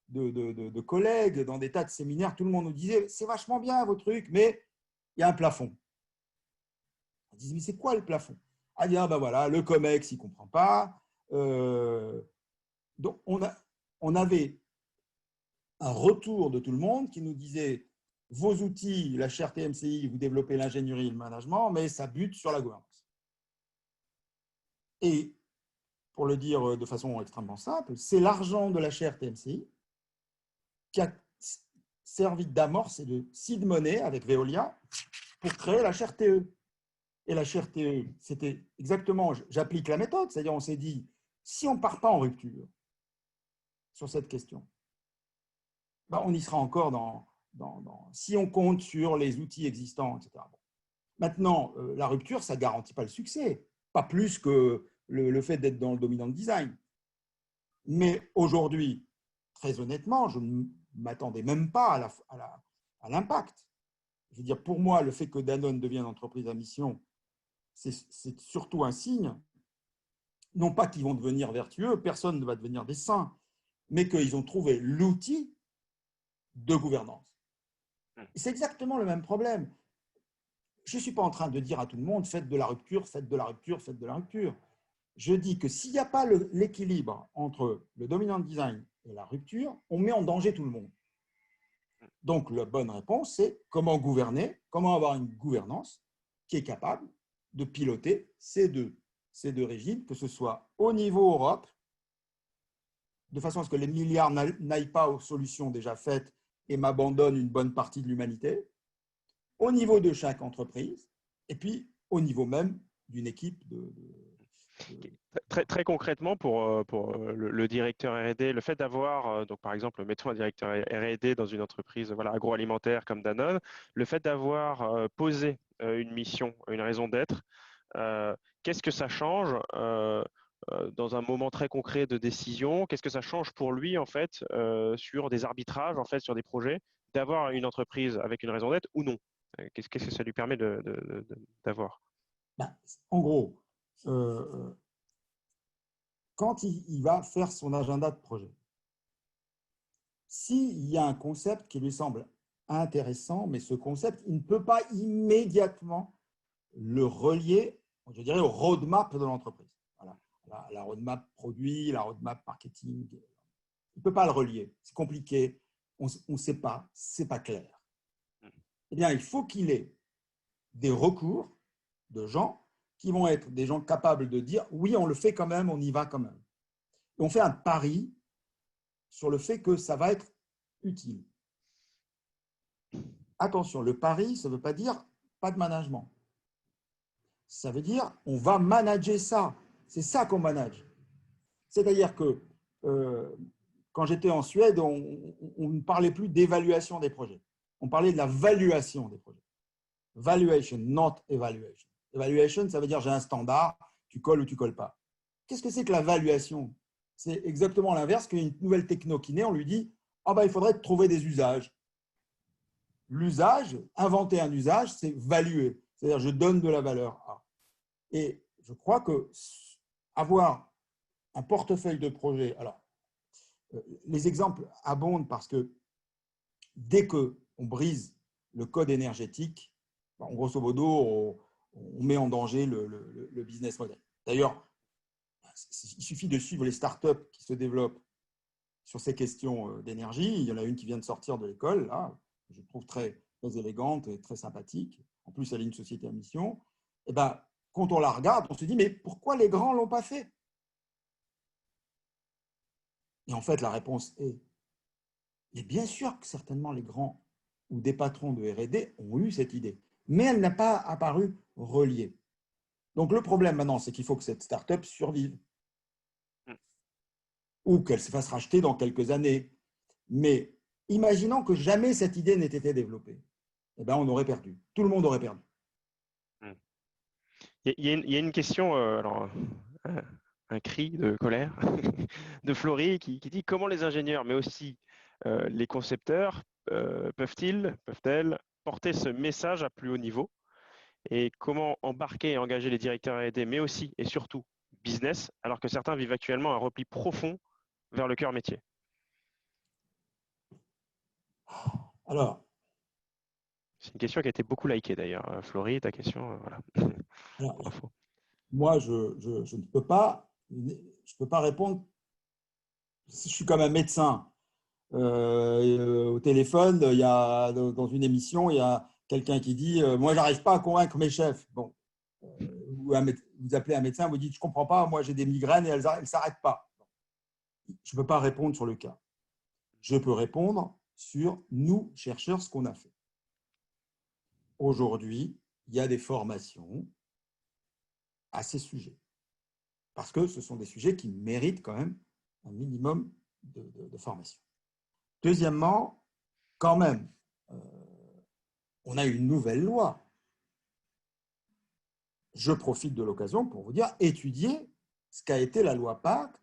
de collègues, dans des tas de séminaires, tout le monde nous disait, c'est vachement bien vos trucs, mais il y a un plafond. On disait, mais c'est quoi le plafond? Ah, ben voilà, le COMEX, il ne comprend pas. Donc, on avait un retour de tout le monde qui nous disait, vos outils, la chaire TMCI, vous développez l'ingénierie et le management, mais ça bute sur la gouvernance. Et pour le dire de façon extrêmement simple, c'est l'argent de la chaire TMCI qui a servi d'amorce et de seed money avec Veolia pour créer la chaire TE. Et la chaire TE, c'était exactement, j'applique la méthode, c'est-à-dire on s'est dit, si on ne part pas en rupture sur cette question, ben on y sera encore si on compte sur les outils existants, etc. Bon. Maintenant, la rupture, ça ne garantit pas le succès, pas plus que le fait d'être dans le dominant design. Mais aujourd'hui, très honnêtement, je ne m'attendais même pas à l'impact. Je veux dire, pour moi, le fait que Danone devienne entreprise à mission, c'est surtout un signe, non pas qu'ils vont devenir vertueux, personne ne va devenir des saints, mais qu'ils ont trouvé l'outil de gouvernance. C'est exactement le même problème. Je ne suis pas en train de dire à tout le monde, faites de la rupture, faites de la rupture, faites de la rupture. Je dis que s'il n'y a pas l'équilibre entre le dominant design et la rupture, on met en danger tout le monde. Donc, la bonne réponse, c'est comment gouverner, comment avoir une gouvernance qui est capable de piloter ces deux régimes, que ce soit au niveau Europe, de façon à ce que les milliards n'aillent pas aux solutions déjà faites et m'abandonnent une bonne partie de l'humanité, au niveau de chaque entreprise, et puis au niveau même d'une équipe Très concrètement, pour le directeur R&D, le fait d'avoir, donc par exemple, mettons un directeur R&D dans une entreprise agroalimentaire comme Danone, le fait d'avoir posé une mission, une raison d'être, qu'est-ce que ça change dans un moment très concret de décision? Qu'est-ce que ça change pour lui en fait sur des arbitrages, en fait, sur des projets, d'avoir une entreprise avec une raison d'être ou non? Qu'est-ce que ça lui permet d'avoir? En gros, quand il va faire son agenda de projet, s'il y a un concept qui lui semble intéressant, mais ce concept, il ne peut pas immédiatement le relier, je dirais, au roadmap de l'entreprise. Voilà. La roadmap produit, la roadmap marketing, il ne peut pas le relier. C'est compliqué, on ne sait pas, ce n'est pas clair. Eh bien, il faut qu'il ait des recours de gens qui vont être des gens capables de dire oui, on le fait quand même, on y va quand même. Et on fait un pari sur le fait que ça va être utile. attention, le pari, ça ne veut pas dire pas de management. Ça veut dire on va manager ça. C'est ça qu'on manage. C'est-à-dire que quand j'étais en Suède, on ne parlait plus d'évaluation des projets. On parlait de la valuation des projets. Valuation, not evaluation. Evaluation, ça veut dire j'ai un standard, tu colles ou tu colles pas. Qu'est-ce que c'est que la valuation? C'est exactement l'inverse. Qu'il y a une nouvelle techno qui naît, on lui dit ah ben, il faudrait trouver des usages. L'usage, inventer un usage, c'est valuer. C'est-à-dire je donne de la valeur à. Et je crois que avoir un portefeuille de projets, alors les exemples abondent parce que dès qu'on brise le code énergétique, grosso modo, on met en danger le business model. D'ailleurs, il suffit de suivre les startups qui se développent sur ces questions d'énergie. Il y en a une qui vient de sortir de l'école, là, que je trouve très, très élégante et très sympathique. En plus, elle est une société à mission. Et ben, quand on la regarde, on se dit, mais pourquoi les grands ne l'ont pas fait? Et en fait, la réponse est, et bien sûr que certainement les grands ou des patrons de R&D ont eu cette idée, mais elle n'a pas apparu reliée. Donc le problème maintenant, c'est qu'il faut que cette start-up survive ou qu'elle se fasse racheter dans quelques années. Mais imaginons que jamais cette idée n'ait été développée. Eh bien, on aurait perdu. Tout le monde aurait perdu. Il y a une question, alors, un cri de colère de Flory qui dit comment les ingénieurs, mais aussi les concepteurs, peuvent-elles porter ce message à plus haut niveau et comment embarquer et engager les directeurs R&D, mais aussi et surtout business, alors que certains vivent actuellement un repli profond vers le cœur métier. Alors, c'est une question qui a été beaucoup likée d'ailleurs. Flory, ta question, voilà. Alors, moi, je ne peux pas, répondre. Je suis comme un médecin. Au téléphone, il y a, dans une émission, il y a quelqu'un qui dit moi, j'arrive pas à convaincre mes chefs. Bon, vous appelez un médecin, vous dites je comprends pas, moi j'ai des migraines et elles ne s'arrêtent pas. Je ne peux pas répondre sur le cas. Je peux répondre sur nous, chercheurs, ce qu'on a fait. Aujourd'hui, il y a des formations à ces sujets. Parce que ce sont des sujets qui méritent quand même un minimum de formation. Deuxièmement, quand même, on a une nouvelle loi. Je profite de l'occasion pour vous dire, étudiez ce qu'a été la loi Pacte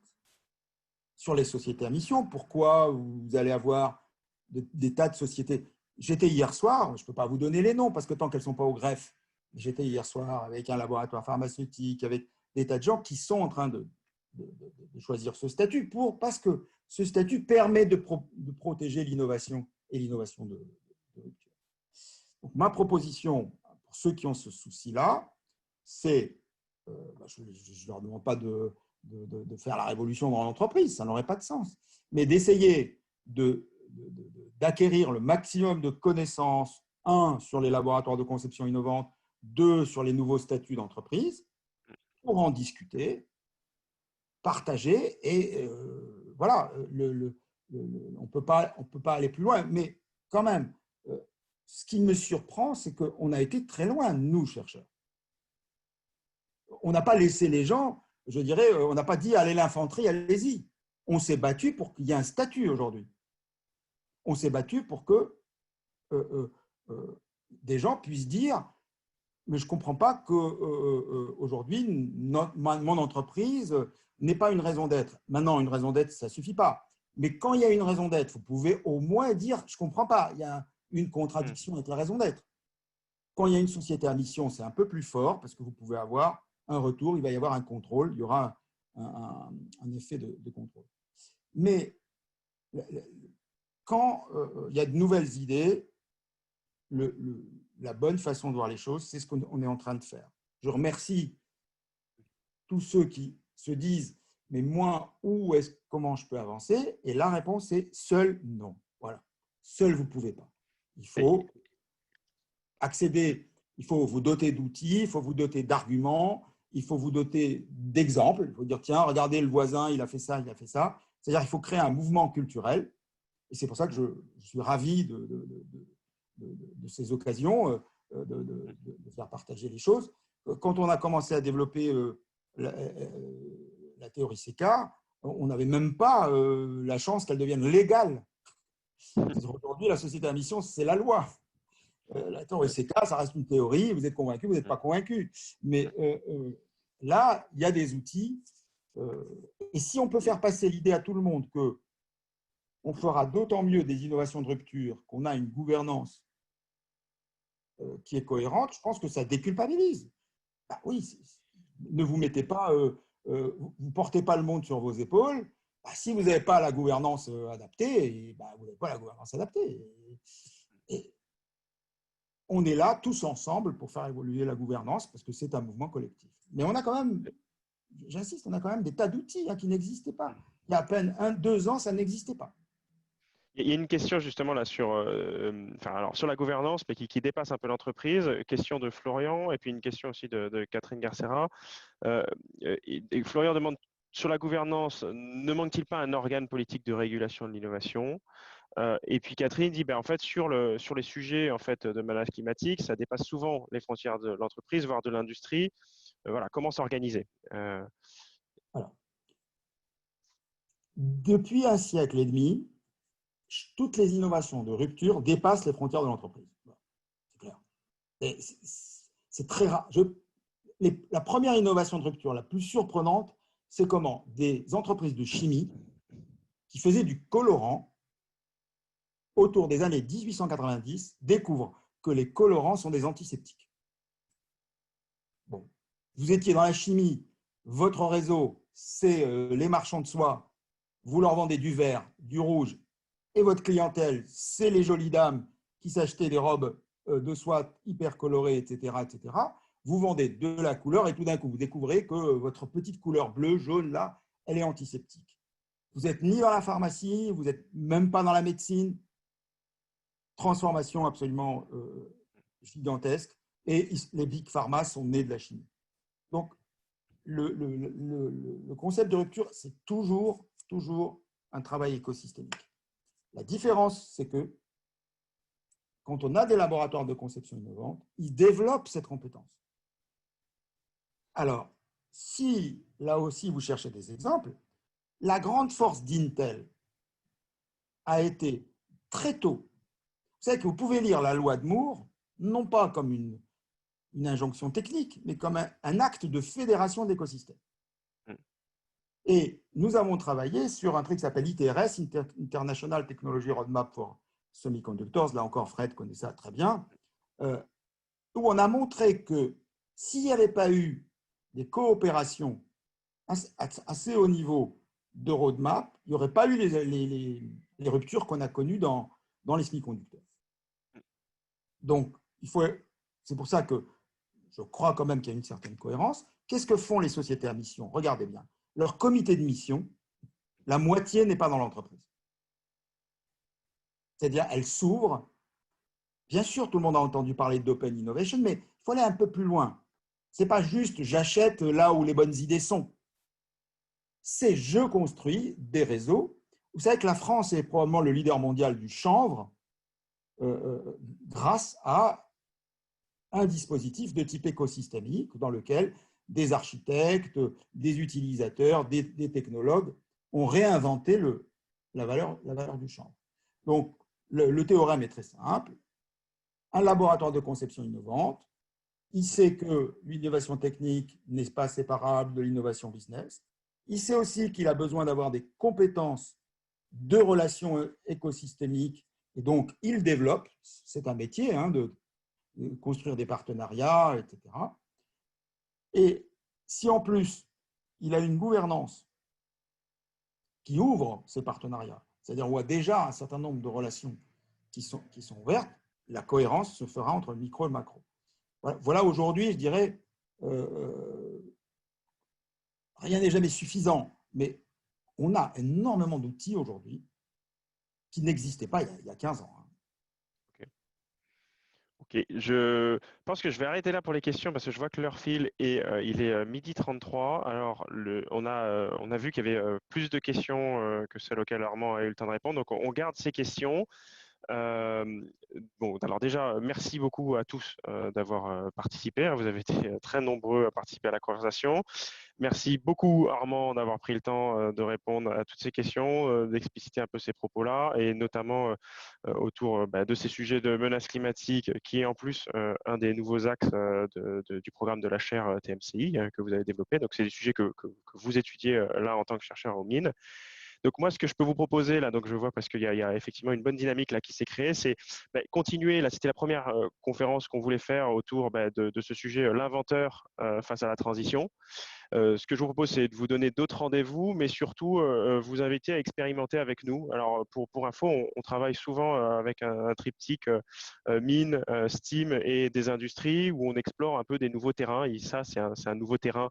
sur les sociétés à mission. Pourquoi vous allez avoir des tas de sociétés. J'étais hier soir, je ne peux pas vous donner les noms parce que tant qu'elles ne sont pas au greffe, j'étais hier soir avec un laboratoire pharmaceutique, avec des tas de gens qui sont en train de choisir ce statut parce que ce statut permet de protéger l'innovation et l'innovation de rupture. Donc, ma proposition, pour ceux qui ont ce souci-là, c'est, je ne leur demande pas de faire la révolution dans l'entreprise, ça n'aurait pas de sens, mais d'essayer d'acquérir le maximum de connaissances, un, sur les laboratoires de conception innovante, deux, sur les nouveaux statuts d'entreprise, pour en discuter, partager, et voilà, on ne peut pas aller plus loin, mais quand même, ce qui me surprend, c'est qu'on a été très loin, nous, chercheurs. On n'a pas laissé les gens, je dirais, on n'a pas dit allez l'infanterie, allez-y. On s'est battu pour qu'il y ait un statut aujourd'hui. On s'est battu pour que des gens puissent dire mais je ne comprends pas qu'aujourd'hui, mon entreprise n'ait pas une raison d'être. Maintenant, une raison d'être, ça ne suffit pas. Mais quand il y a une raison d'être, vous pouvez au moins dire je ne comprends pas, il y a une contradiction avec la raison d'être. Quand il y a une société à mission, c'est un peu plus fort parce que vous pouvez avoir un retour, il va y avoir un contrôle, il y aura un effet de contrôle. Mais quand il y a de nouvelles idées, la bonne façon de voir les choses, c'est ce qu'on est en train de faire. Je remercie tous ceux qui se disent mais moi, comment je peux avancer? Et la réponse est seul, non. Voilà. Seul, vous ne pouvez pas. Il faut accéder, il faut vous doter d'outils, il faut vous doter d'arguments, il faut vous doter d'exemples. Il faut dire, tiens, regardez le voisin, il a fait ça, il a fait ça. C'est-à-dire qu'il faut créer un mouvement culturel. Et c'est pour ça que je suis ravi de ces occasions de faire partager les choses. Quand on a commencé à développer la théorie CK, on n'avait même pas la chance qu'elle devienne légale. Aujourd'hui, la société à mission, c'est la loi. La théorie CK, ça reste une théorie, vous êtes convaincu, vous n'êtes pas convaincu. Mais là, il y a des outils. Et si on peut faire passer l'idée à tout le monde que on fera d'autant mieux des innovations de rupture qu'on a une gouvernance qui est cohérente, je pense que ça déculpabilise. Bah oui, ne vous mettez pas, vous portez pas le monde sur vos épaules. Bah, si vous n'avez pas la gouvernance adaptée, bah, vous n'avez pas la gouvernance adaptée. Et on est là tous ensemble pour faire évoluer la gouvernance parce que c'est un mouvement collectif. Mais on a quand même, j'insiste, on a quand même des tas d'outils qui n'existaient pas. Il y a à peine 1-2 ans, ça n'existait pas. Il y a une question justement là sur la gouvernance, mais qui dépasse un peu l'entreprise. Question de Florian et puis une question aussi de Catherine Garcera. Et Florian demande sur la gouvernance, ne manque-t-il pas un organe politique de régulation de l'innovation? Et puis Catherine dit, en fait, sur les sujets en fait, de menaces climatiques, ça dépasse souvent les frontières de l'entreprise, voire de l'industrie. Voilà, comment s'organiser? Alors, depuis un siècle et demi, toutes les innovations de rupture dépassent les frontières de l'entreprise. C'est clair. C'est très rare. La première innovation de rupture la plus surprenante, c'est comment des entreprises de chimie qui faisaient du colorant autour des années 1890 découvrent que les colorants sont des antiseptiques. Bon, vous étiez dans la chimie, votre réseau, c'est les marchands de soie, vous leur vendez du vert, du rouge, et votre clientèle, c'est les jolies dames qui s'achetaient des robes de soie hyper colorées, etc., etc. Vous vendez de la couleur et tout d'un coup, vous découvrez que votre petite couleur bleue, jaune, là, elle est antiseptique. Vous n'êtes ni dans la pharmacie, vous n'êtes même pas dans la médecine. Transformation absolument gigantesque. Et les big pharma sont nés de la chimie. Donc, le concept de rupture, c'est toujours un travail écosystémique. La différence, c'est que quand on a des laboratoires de conception innovante, ils développent cette compétence. Alors, si là aussi vous cherchez des exemples, la grande force d'Intel a été très tôt. Vous savez que vous pouvez lire la loi de Moore, non pas comme une injonction technique, mais comme un acte de fédération d'écosystèmes. Et nous avons travaillé sur un truc qui s'appelle ITRS, International Technology Roadmap for Semiconductors, là encore Fred connaît ça très bien, où on a montré que s'il n'y avait pas eu des coopérations assez haut niveau de roadmap, il n'y aurait pas eu les ruptures qu'on a connues dans les semi-conducteurs. Donc, c'est pour ça que je crois quand même qu'il y a une certaine cohérence. Qu'est-ce que font les sociétés à mission? Regardez bien. Leur comité de mission, la moitié n'est pas dans l'entreprise. C'est-à-dire, elle s'ouvre. Bien sûr, tout le monde a entendu parler d'open innovation, mais il faut aller un peu plus loin. Ce n'est pas juste j'achète là où les bonnes idées sont. C'est je construis des réseaux. Vous savez que la France est probablement le leader mondial du chanvre grâce à un dispositif de type écosystémique dans lequel des architectes, des utilisateurs, des technologues ont réinventé la valeur du chanvre. Donc, le théorème est très simple. Un laboratoire de conception innovante, il sait que l'innovation technique n'est pas séparable de l'innovation business. Il sait aussi qu'il a besoin d'avoir des compétences de relations écosystémiques. Et donc, il développe, c'est un métier, de construire des partenariats, etc. Et si en plus, il a une gouvernance qui ouvre ces partenariats, c'est-à-dire où il y a déjà un certain nombre de relations qui sont ouvertes, la cohérence se fera entre le micro et le macro. Voilà aujourd'hui, je dirais, rien n'est jamais suffisant, mais on a énormément d'outils aujourd'hui qui n'existaient pas il y a 15 ans. Ok, je pense que je vais arrêter là pour les questions parce que je vois que l'heure file et il est 12h33. Alors, on a vu qu'il y avait plus de questions que celles auxquelles Armand a eu le temps de répondre. Donc, on garde ces questions. Bon, alors déjà, merci beaucoup à tous d'avoir participé, hein. Vous avez été très nombreux à participer à la conversation. Merci beaucoup Armand d'avoir pris le temps de répondre à toutes ces questions, d'expliciter un peu ces propos-là, et notamment autour de ces sujets de menaces climatiques, qui est en plus un des nouveaux axes du programme de la chaire TMCI que vous avez développé. Donc c'est des sujets que vous étudiez là en tant que chercheur aux mines. Donc moi, ce que je peux vous proposer là, donc je vois parce qu'il y a effectivement une bonne dynamique là qui s'est créée, c'est continuer. Là, c'était la première conférence qu'on voulait faire autour de ce sujet, l'inventeur face à la transition. Ce que je vous propose, c'est de vous donner d'autres rendez-vous, mais surtout vous inviter à expérimenter avec nous. Alors, pour info, on travaille souvent avec un triptyque mine, Steam et des industries, où on explore un peu des nouveaux terrains. Et ça, c'est un nouveau terrain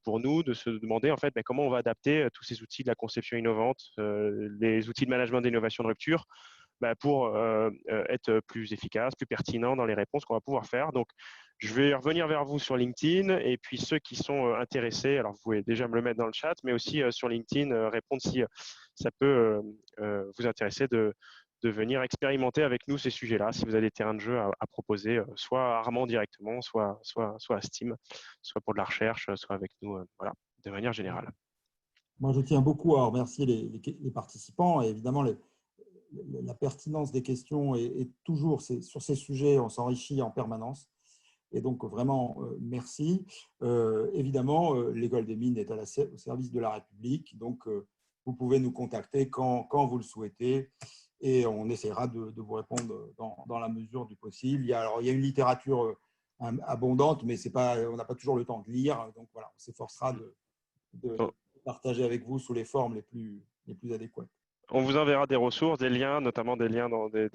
pour nous, de se demander en fait comment on va adapter tous ces outils de la conception innovante, les outils de management d'innovation de rupture, pour être plus efficace, plus pertinent dans les réponses qu'on va pouvoir faire. Donc, je vais revenir vers vous sur LinkedIn, et puis ceux qui sont intéressés, alors vous pouvez déjà me le mettre dans le chat, mais aussi sur LinkedIn, répondre si ça peut vous intéresser de venir expérimenter avec nous ces sujets-là, si vous avez des terrains de jeu à proposer, soit à Armand directement, soit à Steam, soit pour de la recherche, soit avec nous, voilà, de manière générale. Moi, je tiens beaucoup à remercier les participants, et évidemment, la pertinence des questions est toujours, sur ces sujets, on s'enrichit en permanence. Et donc, vraiment, merci. Évidemment, l'École des mines est au service de la République. Donc, vous pouvez nous contacter quand vous le souhaitez, et on essaiera de vous répondre dans la mesure du possible. Il y a une littérature abondante, mais on n'a pas toujours le temps de lire. Donc, voilà, on s'efforcera de partager avec vous sous les formes les plus adéquates. On vous enverra des ressources, des liens, notamment des liens dans des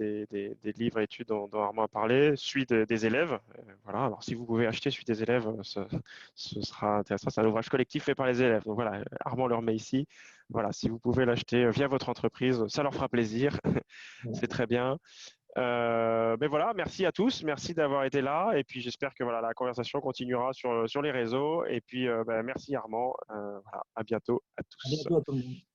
livres et études dont Armand a parlé, celui des élèves. Voilà. Alors, si vous pouvez acheter celui des élèves, ce sera intéressant. C'est un ouvrage collectif fait par les élèves. Donc voilà, Armand le remet ici. Voilà, si vous pouvez l'acheter via votre entreprise, ça leur fera plaisir. C'est très bien. Mais voilà, merci à tous, merci d'avoir été là, et puis j'espère que voilà, la conversation continuera sur les réseaux, et puis merci Armand, voilà, à bientôt à À tous. bientôt à tout le monde.